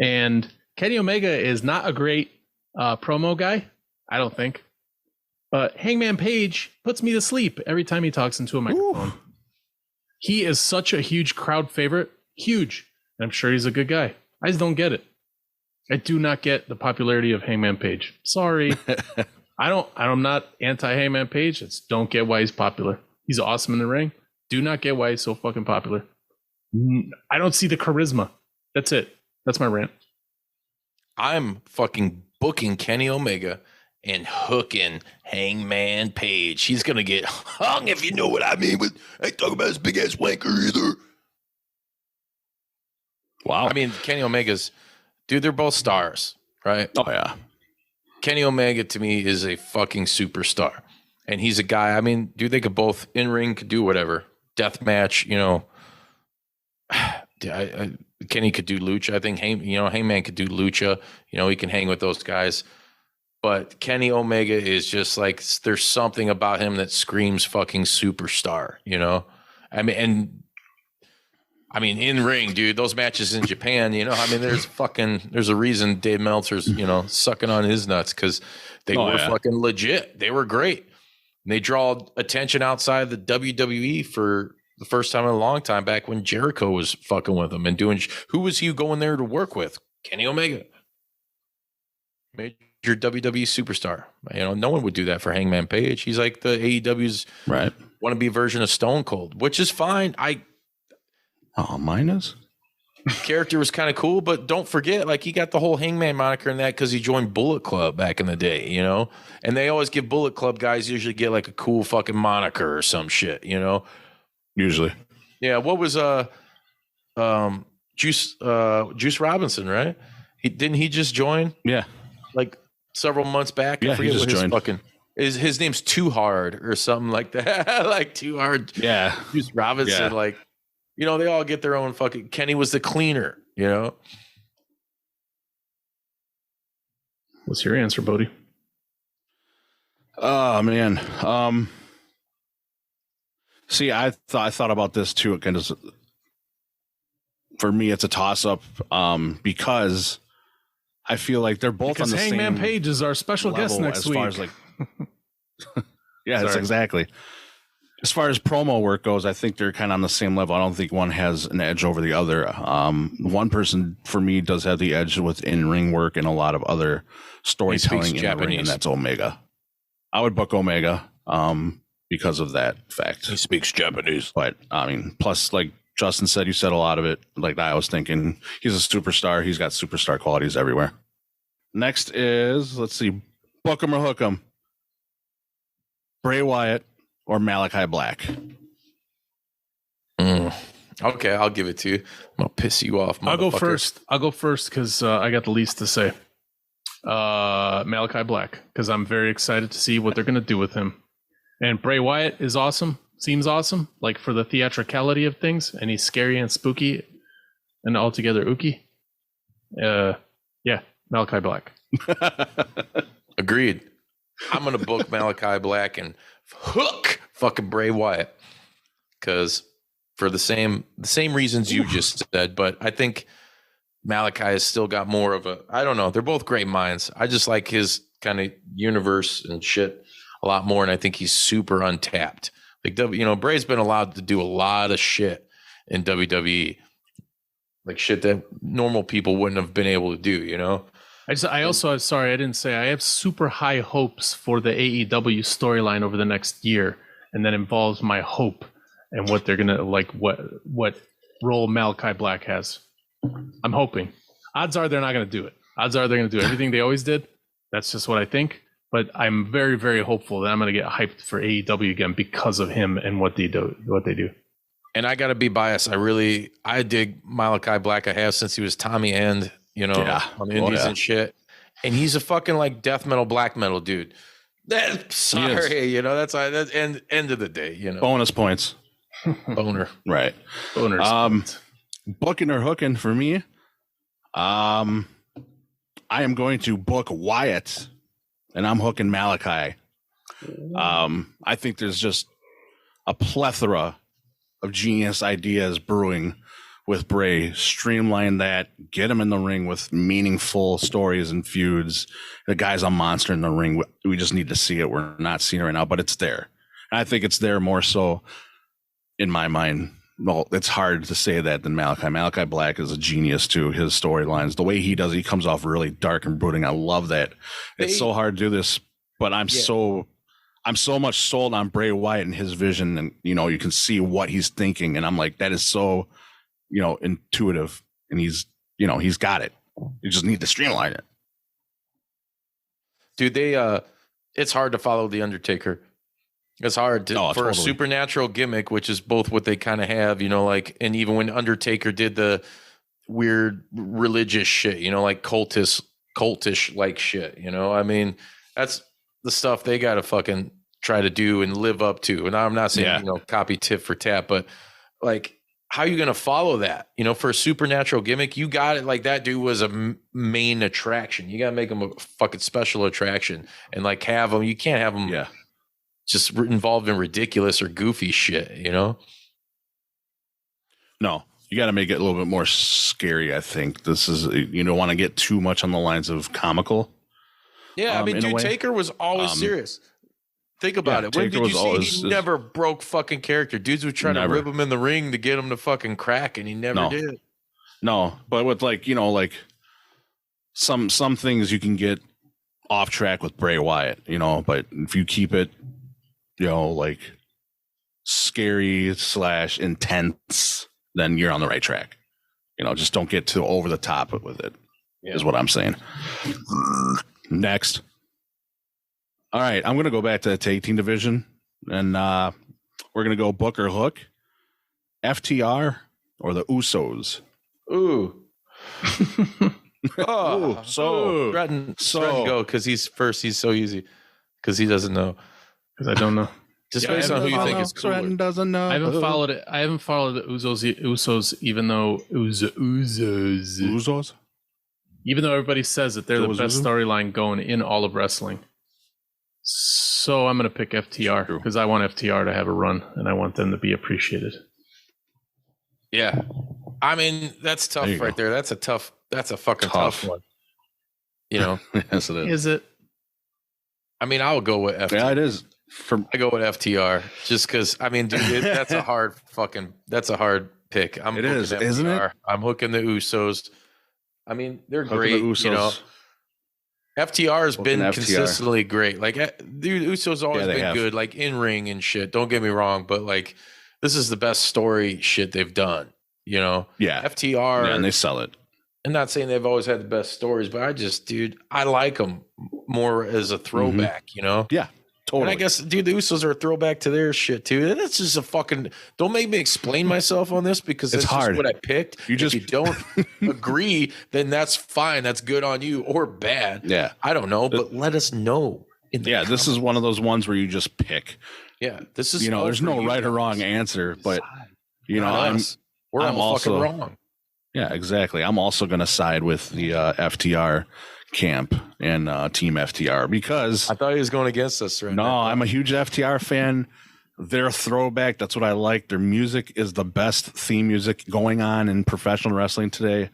And Kenny Omega is not a great promo guy, I don't think. But Hangman Page puts me to sleep every time he talks into a microphone. Ooh. He is such a huge crowd favorite. Huge. And I'm sure he's a good guy. I just don't get it. I do not get the popularity of Hangman Page. Sorry. I'm not anti-Hangman Page. I just don't get why he's popular. He's awesome in the ring. Do not get why he's so fucking popular. I don't see the charisma. That's it. That's my rant.
I'm fucking booking Kenny Omega and hooking Hangman Page. He's going to get hung, if you know what I mean. I ain't talking about his big ass wanker either. Wow. I mean, Kenny Omega's, dude, they're both stars, right?
Oh, yeah.
Kenny Omega, to me, is a fucking superstar. And he's a guy, I mean, dude, they could both, in ring, could do whatever. Death match, you know. Kenny could do lucha. I think, Hangman could do lucha. You know, he can hang with those guys. But Kenny Omega is just like, there's something about him that screams fucking superstar, you know? I mean, in ring, dude, those matches in Japan, you know, I mean, there's a reason Dave Meltzer's, you know, sucking on his nuts because they were fucking legit. They were great. And they draw attention outside the WWE for the first time in a long time, back when Jericho was fucking with them and doing, who was he going there to work with? Kenny Omega. Major WWE superstar. You know, no one would do that for Hangman Page. He's like the AEW's wannabe version of Stone Cold, which is fine.
Mine is?
Character was kind of cool, but don't forget, like, he got the whole Hangman moniker in that because he joined Bullet Club back in the day, you know? And they always give Bullet Club guys usually get like a cool fucking moniker or some shit, you know?
Usually.
Yeah, what was Juice Robinson, right? Didn't he just join?
Yeah.
Like several months back.
Yeah,
I forget
he just
what his
joined.
fucking his name's Too Hard or something like that. Like Too Hard.
Yeah.
Juice Robinson, like, you know, they all get their own fucking. Kenny was the cleaner, you know.
What's your answer, Bodie?
Oh man. See, I thought about this too. It kind of, for me, it's a toss up because I feel like they're both on the same.
Hangman Page is our special guest next week.
As like, yeah, that's exactly. As far as promo work goes, I think they're kind of on the same level. I don't think one has an edge over the other. One person for me does have the edge with in-ring work and a lot of other storytelling in the ring, and that's Omega. I would book Omega because of that fact.
He speaks Japanese.
But I mean, plus, like Justin said, you said a lot of it. Like I was thinking, he's a superstar. He's got superstar qualities everywhere. Next is, let's see, book him or hook him. Bray Wyatt or Malachi Black.
Okay, I'll give it to you. I'm gonna piss you off.
I'll go first because I got the least to say. Malachi Black, because I'm very excited to see what they're gonna do with him. And Bray Wyatt is awesome. Seems awesome, like for the theatricality of things, and he's scary and spooky and altogether ooky. Yeah, Malachi Black.
Agreed. I'm gonna book Malachi Black and hook fucking Bray Wyatt because for the same reasons you just said, but I think Malachi has still got more of a, I don't know, they're both great minds. I just like his kind of universe and shit a lot more, and I think he's super untapped. Like, you know, Bray's been allowed to do a lot of shit in WWE, like shit that normal people wouldn't have been able to do, you know?
I also, sorry, I didn't say, I have super high hopes for the AEW storyline over the next year. and that involves my hope and what they're gonna like, what role Malachi Black has. I'm hoping. Odds are they're not gonna do it. Odds are they're gonna do everything they always did. That's just what I think. But I'm very, very hopeful that I'm gonna get hyped for AEW again because of him and what they do.
And I gotta be biased. I dig Malachi Black. I have since he was Tommy End, on the Indies and shit. And he's a fucking like death metal, black metal dude. Sorry, that's end of the day,
Bonus points.
Boner.
Right.
Boners.
Booking or hooking for me. I am going to book Wyatt, and I'm hooking Malachi. I think there's just a plethora of genius ideas brewing with Bray. Streamline that, get him in the ring with meaningful stories and feuds. The guy's a monster in the ring. We just need to see it. We're not seeing it right now, but it's there. And I think it's there more so in my mind. Well, it's hard to say that than Malachi. Malachi Black is a genius too. His storylines, the way he does, he comes off really dark and brooding. I love that. It's so hard to do this, but I'm so much sold on Bray Wyatt and his vision, and you can see what he's thinking, and I'm like, that is so intuitive, and he's got it. You just need to streamline it.
Dude, it's hard to follow The Undertaker. It's hard to, for a supernatural gimmick, which is both what they kind of have, and even when Undertaker did the weird religious shit, like cultish like shit, I mean, that's the stuff they got to fucking try to do and live up to. And I'm not saying, copy tit for tat, but like, how are you going to follow that? For a supernatural gimmick, you got it. Like that dude was a main attraction. You got to make him a fucking special attraction and like have him. You can't have him just involved in ridiculous or goofy shit,
No, you got to make it a little bit more scary. I think this is, you don't want to get too much on the lines of comical.
Yeah. I mean, dude, Taker was always serious. Think about it. When did you see he never broke fucking character? Dudes were trying to rip him in the ring to get him to fucking crack, and he never did.
No, but with like some things you can get off track with Bray Wyatt, but if you keep it, like scary / intense, then you're on the right track. Just don't get too over the top with it. Is what I'm saying. Next. All right, I'm going to go back to the tag team division, and we're going to go book or hook, FTR or the Usos.
Ooh.
Stratton
go because he's first. He's so easy because he doesn't know.
Because I don't know.
Just based on who you think is cool.
Stratton doesn't know.
I haven't followed it. I haven't followed the Usos, even though Usos. Even though everybody says that they're the best storyline going in all of wrestling. So I'm going to pick FTR because I want FTR to have a run and I want them to be appreciated.
Yeah. I mean, that's tough right there. That's a fucking tough one.
Yes, it is.
Is it?
I mean, I'll go with FTR.
Yeah, it is.
I go with FTR just because, I mean, dude, that's a hard pick.
It is, isn't it?
I'm hooking the Usos. I mean, they're great, FTR has been consistently great. Like, dude, Usos always been good, like in ring and shit. Don't get me wrong, but like, this is the best story shit they've done. Yeah, FTR,
and they sell it.
I'm not saying they've always had the best stories, but I like them more as a throwback.
Yeah, totally.
And I guess, dude, the Usos are a throwback to their shit too. And it's just a fucking. Don't make me explain myself on this because it's hard. Just what I picked. If you don't agree, then that's fine. That's good on you or bad.
Yeah,
I don't know, but let us know.
This is one of those ones where you just pick.
Yeah, this is.
There's no right or wrong answer, but we're
all fucking wrong.
Yeah, exactly. I'm also going to side with the FTR camp and Team FTR because
I thought he was going against us.
Right now. I'm a huge FTR fan. They're a throwback. That's what I like. Their music is the best theme music going on in professional wrestling today.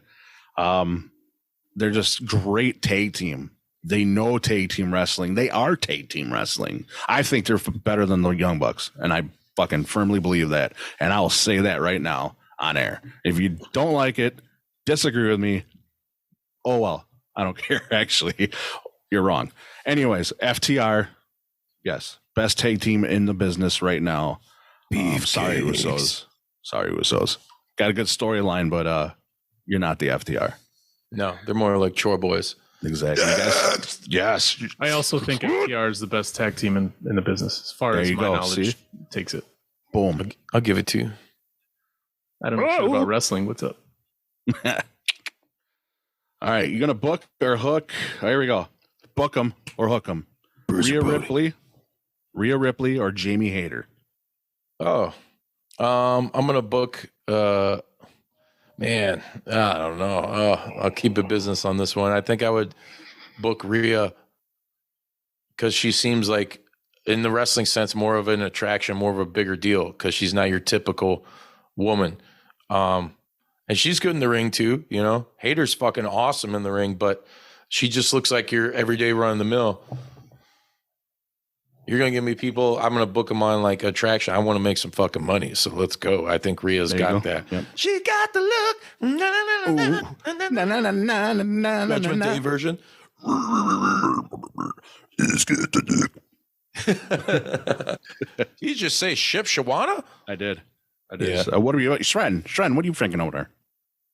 They're just great tag team. They know tag team wrestling. They are tag team wrestling. I think they're better than the Young Bucks, and I fucking firmly believe that. And I will say that right now on air. If you don't like it, disagree with me. Oh, well, I don't care. Actually, you're wrong. Anyways, FTR. Yes. Best tag team in the business right now. Sorry, Usos. Got a good storyline, but you're not the FTR.
No, they're more like chore boys.
Exactly. Yes.
I also think FTR is the best tag team in the business, as far as my knowledge takes it.
Boom.
I'll give it to you.
I don't know shit about wrestling. What's up?
All right, you gonna book or hook? Here we go. Book them or hook them. Rhea Ripley or Jamie Hayter.
Oh, I'm gonna book. Man, I don't know. I'll keep it business on this one. I think I would book Rhea because she seems like, in the wrestling sense, more of an attraction, more of a bigger deal because she's not your typical woman. And she's good in the ring too. You know, Hayter's fucking awesome in the ring, but she just looks like your everyday run of the mill. You're going to give me people, I'm going to book them on like attraction. I want to make some fucking money. So let's go. I think Rhea's got that. Yep. She got the look. Judgment Day version. You just say Ship Shawana?
I did. Yeah. So what are you, Shred, what are you thinking over there?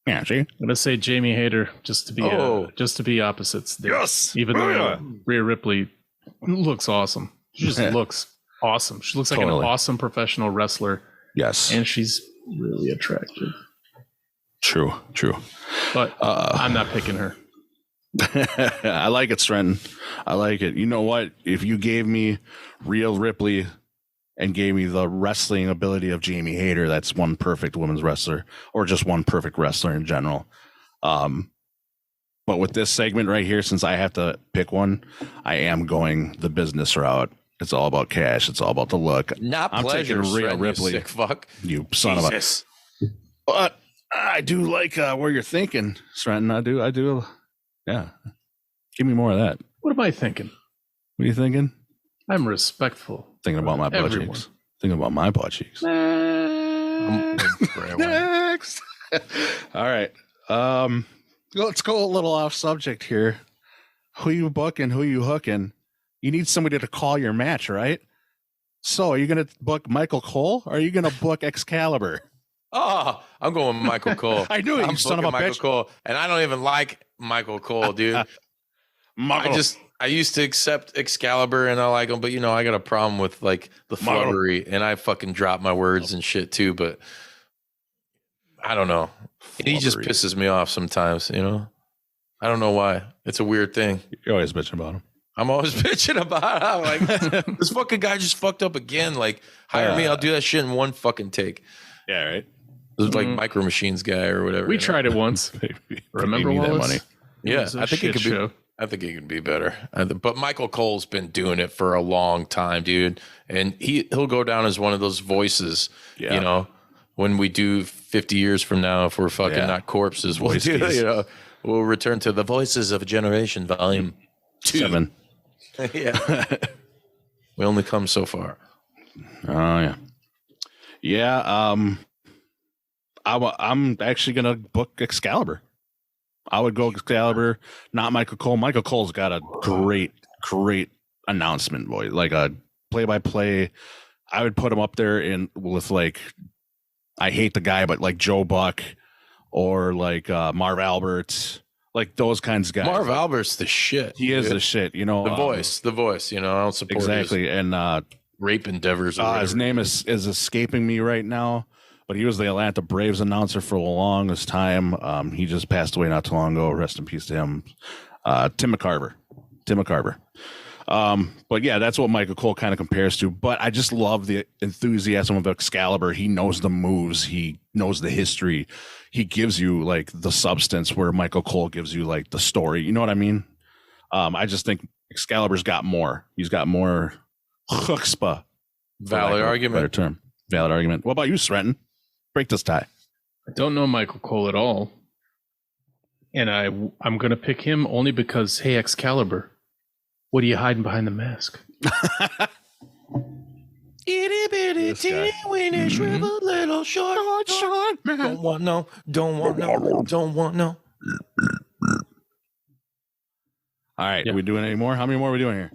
Yeah, see?
I'm going to say Jamie Hayter just to be opposites there.
Yes.
Even though Rhea Ripley looks awesome. She just looks awesome. She looks like an awesome professional wrestler.
Yes.
And she's really attractive.
True.
But I'm not picking her.
I like it, Strenton. I like it. You know what? If you gave me Rhea Ripley and gave me the wrestling ability of Jamie Hayter, that's one perfect women's wrestler, or just one perfect wrestler in general. But with this segment right here, since I have to pick one, I am going the business route. It's all about cash. It's all about the look.
I'm taking Rhea Ripley. You sick fuck.
You son of a. But I do like where you're thinking, Strenton. I do. Yeah. Give me more of that.
What am I thinking?
What are you thinking?
I'm respectful.
Thinking about my butt cheeks. Thinking about my butt cheeks. Next. All right. Let's go a little off subject here. Who you booking? Who you hooking? You need somebody to call your match, right? So are you going to book Michael Cole or are you going to book Excalibur?
Oh, I'm going with Michael Cole.
I knew it, you son of a
Michael
bitch.
Cole, and I don't even like Michael Cole, dude. I used to accept Excalibur and I like him, but I got a problem with like the flubbery, and I fucking drop my words and shit too. But I don't know. He just pisses me off sometimes. I don't know why. It's a weird thing.
You're always bitching about him.
I'm always bitching about how like this fucking guy just fucked up again. Like hire me, I'll do that shit in one fucking take.
Yeah, right.
It was like Micro Machines guy or whatever.
We tried it once. Remember
that money?
Yeah, I think it could be. I think it could be better. But Michael Cole's been doing it for a long time, dude, and he'll go down as one of those voices.
Yeah.
When we do 50 years from now, if we're fucking not corpses, we'll we'll return to the Voices of a Generation, Volume 2.
7.
Yeah. We only come so far.
Oh yeah. Yeah. I'm actually gonna book Excalibur. I would go Excalibur, not Michael Cole. Michael Cole's got a great announcement voice, like a play-by-play. I would put him up there with like, I hate the guy, but like Joe Buck or like Marv Alberts, like those kinds of guys.
Marv Albert's the shit.
He is the shit.
The voice. I don't support
exactly. And
rape endeavors.
His name is escaping me right now. But he was the Atlanta Braves announcer for the longest time. He just passed away not too long ago. Rest in peace to him. Tim McCarver. But yeah, that's what Michael Cole kind of compares to. But I just love the enthusiasm of Excalibur. He knows the moves. He knows the history. He gives you like the substance where Michael Cole gives you like the story. You know what I mean? I just think Excalibur's got more. He's got more chutzpah.
Valid argument.
Better term. Valid argument. What about you, Strenton? Break this tie.
I don't know Michael Cole at all. And I'm going to pick him only because, hey, Excalibur, what are you hiding behind the mask?
Itty bitty teeny weeny shriveled little short man. Don't want no.
All right, Are we doing any more? How many more are we doing here?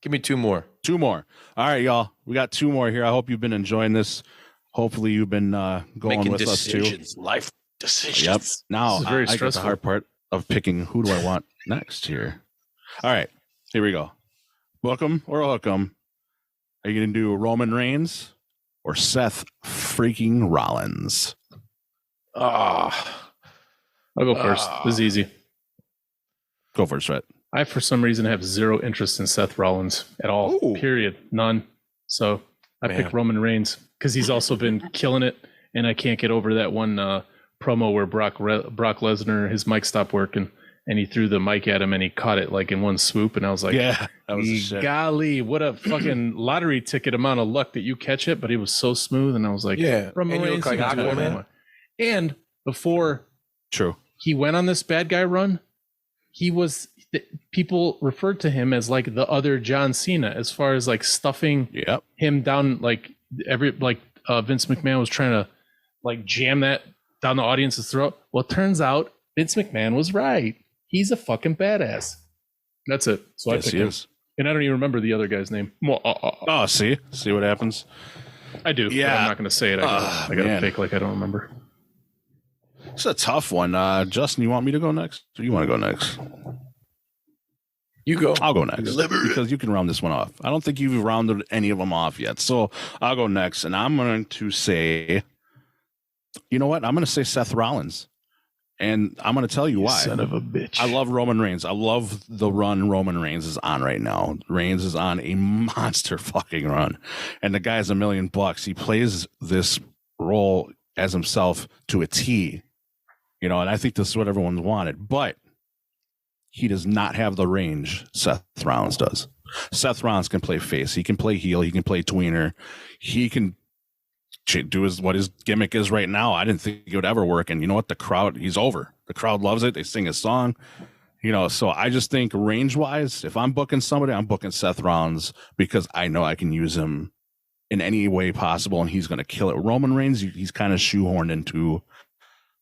Give me 2 more.
2 more. All right, y'all. We got 2 more here. I hope you've been enjoying this. Hopefully you've been going
Making
with
decisions,
us too.
life decisions.
Yep. Now
This is very
I get the
stressful.
hard part of picking who do I want next here. All right, here we go. Book 'em or hook 'em. Are you going to do Roman Reigns or Seth freaking Rollins?
Ah,
I'll go first. This is easy.
Go for it, Sweat.
I, for some reason, have zero interest in Seth Rollins at all.
Ooh.
Period. None. So I
Man.
pick Roman Reigns because he's also been killing it, and I can't get over that one promo where Brock Lesnar, his mic stopped working, and he threw the mic at him, and he caught it like in one swoop, and I was like,
Yeah, that was a shit.
golly, what a fucking lottery ticket amount of luck that you catch it, but it was so smooth, and I was like,
yeah.
Roman
And you
Reigns,
look like
you can do whatever you
Aquaman.
want. And before
True.
he went on this bad guy run, people referred to him as like the other John Cena as far as like stuffing
Yep.
him down, like Vince McMahon was trying to like jam that down the audience's throat. Well, it turns out Vince McMahon was right. He's a fucking badass. That's it. So
Yes,
I picked
he
him.
is.
And I don't even remember the other guy's name.
Oh, see what happens.
I do.
Yeah.
But I'm not going to say it. I got to
man.
fake like I don't remember.
It's a tough one. Justin, you want me to go next? Or you want to go next?
You go.
I'll go next because you can round this one off. I don't think you've rounded any of them off yet. So I'll go next. And I'm going to say, you know what? I'm going to say Seth Rollins. And I'm going to tell you why.
Son of a bitch.
I love Roman Reigns. I love the run Roman Reigns is on right now. Reigns is on a monster fucking run. And the guy's $1 million. He plays this role as himself to a T. And I think this is what everyone's wanted. But he does not have the range Seth Rollins does. Seth Rollins can play face. He can play heel. He can play tweener. He can do what his gimmick is right now. I didn't think it would ever work. And you know what? The crowd, he's over. The crowd loves it. They sing his song. So I just think range-wise, if I'm booking somebody, I'm booking Seth Rollins because I know I can use him in any way possible, and he's going to kill it. Roman Reigns, he's kind of shoehorned into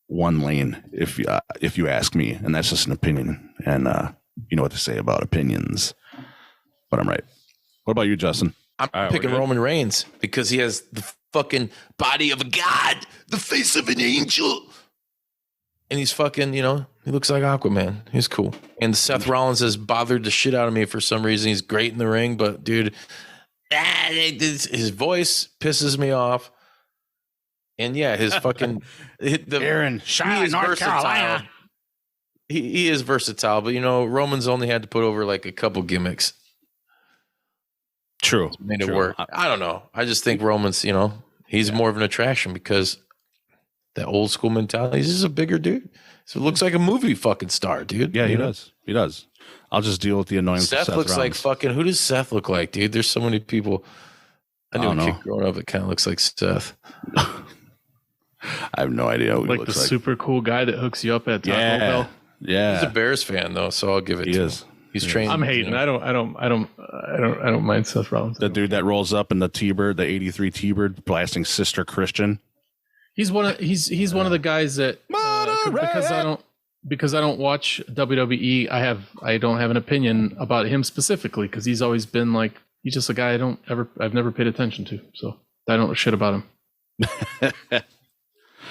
one lane, if you ask me, and that's just an opinion. And you know what to say about opinions, but I'm right. What about you, Justin?
I'm picking Roman Reigns because he has the fucking body of a god, the face of an angel, and he's fucking, he looks like Aquaman. He's cool. And Seth Rollins has bothered the shit out of me for some reason. He's great in the ring, but dude, his voice pisses me off. And yeah, his fucking
Aaron, Charlotte, North Carolina.
He is versatile, but Roman's only had to put over like a couple gimmicks.
True.
Made it work. I don't know. I just think Roman's, he's more of an attraction because that old school mentality. He's just a bigger dude. So it looks like a movie fucking star, dude.
Yeah, he does. He does. I'll just deal with the annoyance.
Seth looks like fucking. Who does Seth look like, dude? There's so many people. I knew a kid growing up that kind of looks like Seth.
I have no idea who he
like
looks
the
like.
super cool guy that hooks you up at Taco Bell.
Yeah.
He's a Bears fan though, so I'll give it to him. He's trained.
I'm hating. I don't mind Seth Rollins.
The dude that rolls up in the T-Bird, the 83 T-Bird, blasting Sister Christian.
He's one of one of the guys that because I don't watch WWE. I don't have an opinion about him specifically because he's always been like he's just a guy I've never paid attention to. So I don't know shit about him.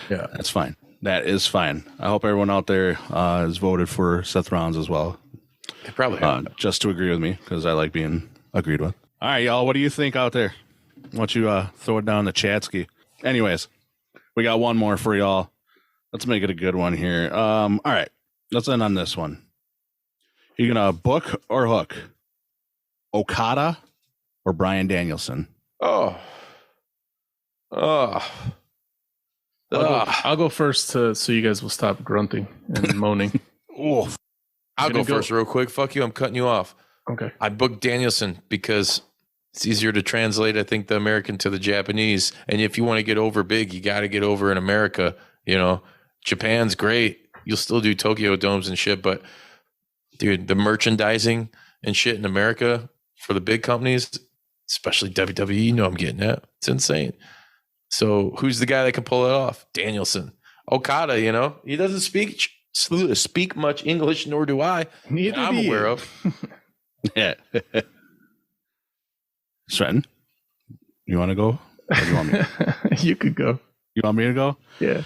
Yeah, that's fine. That is fine. I hope everyone out there has voted for Seth Rollins as well.
They probably have.
Just to agree with me because I like being agreed with. All right, y'all. What do you think out there? Why don't you throw it down the chatski? Anyways, we got one more for y'all. Let's make it a good one here. All right, let's end on this one. You gonna book or hook Okada or Bryan Danielson?
I'll go first so you guys will stop grunting and moaning.
I'll go first real quick. Fuck you. I'm cutting you off.
Okay.
I booked Danielson because it's easier to translate, I think, the American to the Japanese. And if you want to get over big, you got to get over in America. Japan's great. You'll still do Tokyo Domes and shit. But, dude, the merchandising and shit in America for the big companies, especially WWE, I'm getting that. It's insane. So who's the guy that can pull it off? Danielson. Okada, he doesn't speak much English, nor do I.
Neither
I'm
do you.
aware of.
Yeah. Stratton, you want to go? Or do you want me?
You could go.
You want me to go?
Yeah.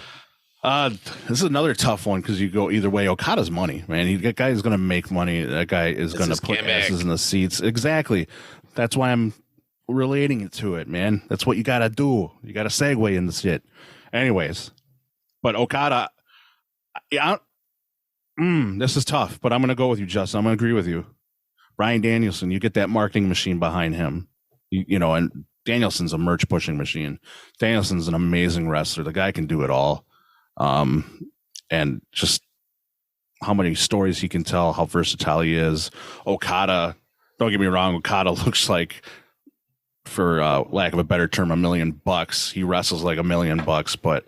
This is another tough one because you go either way. Okada's money, man. That guy is going to make money. That guy is going to put asses in the seats. Exactly. That's why I'm relating it to it, man. That's what you got to do. You got to segue in the shit. Anyways, but Okada, this is tough, but I'm going to go with you, Justin. I'm going to agree with you. Bryan Danielson, you get that marketing machine behind him, you know, and Danielson's a merch pushing machine. Danielson's an amazing wrestler. The guy can do it all. And just how many stories he can tell, how versatile he is. Okada, don't get me wrong, Okada looks like, for lack of a better term, $1 million. He wrestles like $1 million, but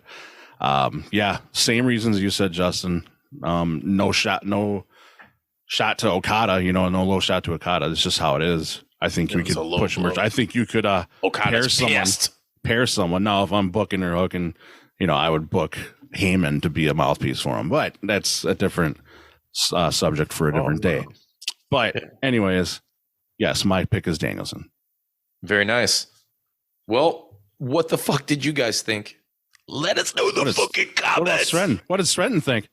yeah, same reasons you said, Justin. No shot to Okada, you know, no low shot to Okada. It's just how it is. I think we could push merch. I think you could pair someone. Now, if I'm booking or hooking, you know, I would book Heyman to be a mouthpiece for him, but that's a different subject for a different day. But anyways, yes, my pick is Danielson.
Very nice. Well, what the fuck did you guys think? Let us know in the fucking comments.
What does Stratton think?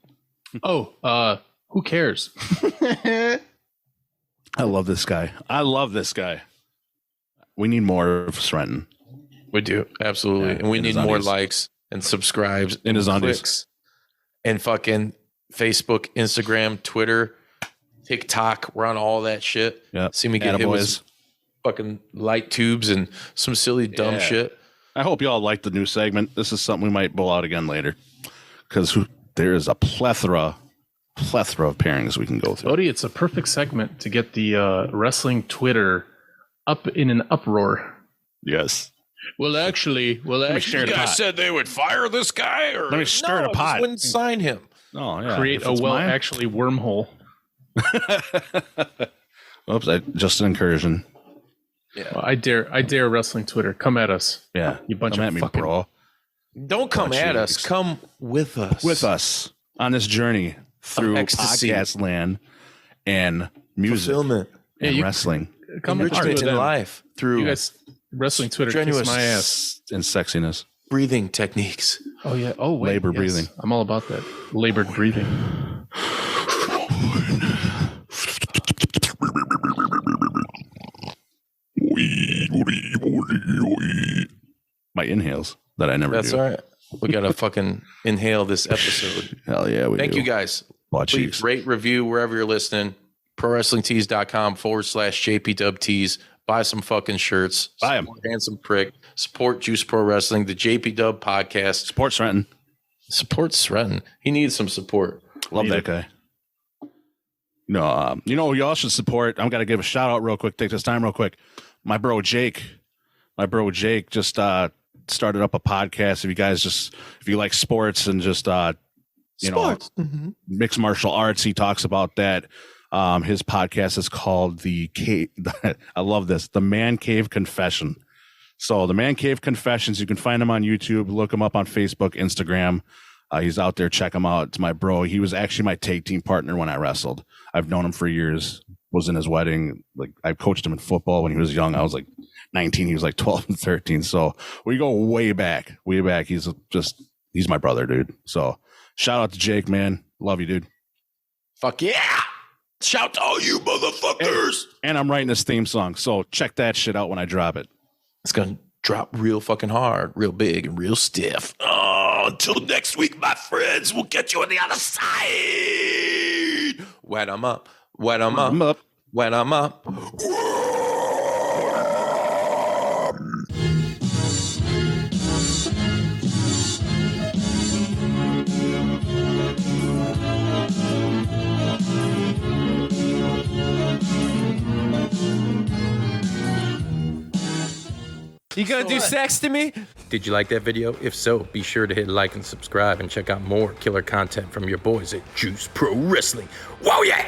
Oh, who cares?
I love this guy. We need more of Stratton.
We do, absolutely. Yeah, and we need more likes and subscribes
in his
clicks and fucking Facebook, Instagram, Twitter, TikTok. We're on all that shit.
Yeah.
See me get hit with fucking light tubes and some silly dumb shit.
I hope y'all like the new segment. This is something we might pull out again later because there is a plethora of pairings we can go through.
Odie, it's a perfect segment to get the wrestling Twitter up in an uproar.
Yes.
Well, actually,
you guys said they would fire this guy, or
let me stir a pot.
Wouldn't sign him.
Oh, yeah.
Create a actually wormhole.
Oops! Just an incursion.
Yeah, well, I dare wrestling Twitter. Come at us.
Yeah,
you bunch of fucking
bro.
Don't come at us. Come with us.
With us on this journey through podcast land and music,
fulfillment,
and wrestling.
Come
enrichment in life through
you guys. Wrestling Twitter,
strenuous
kiss my ass
and sexiness,
breathing techniques.
Oh yeah. Oh wait.
Labor breathing.
I'm all about that. Labored breathing. My inhales that I never do.
That's all right. We gotta fucking inhale this episode.
Hell yeah.
Thank you guys. Please rate, review wherever you're listening. ProWrestlingTees.com/JPDUB Buy some fucking shirts.
Buy them.
Handsome prick. Support Juice Pro Wrestling, the JPDUB podcast.
Support Stratton.
He needs some support.
Love that guy. No, you know, y'all should support. I'm going to give a shout out real quick. Take this time real quick. My bro Jake just started up a podcast. If you like sports and just, mixed martial arts, he talks about that. His podcast is called I love this, The Man Cave Confession. So The Man Cave Confessions, you can find him on YouTube, look him up on Facebook, Instagram. He's out there, check him out. It's my bro. He was actually my tag team partner when I wrestled. I've known him for years, was in his wedding. Like I coached him in football when he was young. I was like 19. He was like 12 and 13. So we go way back. He's my brother, dude. So shout out to Jake, man. Love you, dude.
Fuck yeah. Shout to all you motherfuckers.
And I'm writing this theme song, so check that shit out when I drop it.
It's going to drop real fucking hard, real big, and real stiff. Oh, until next week, my friends. We'll get you on the other side. Wet 'em up. Wet 'em up. Wet 'em up. You gonna do sex to me? Did you like that video? If so, be sure to hit like and subscribe and check out more killer content from your boys at Juice Pro Wrestling. Whoa, yeah!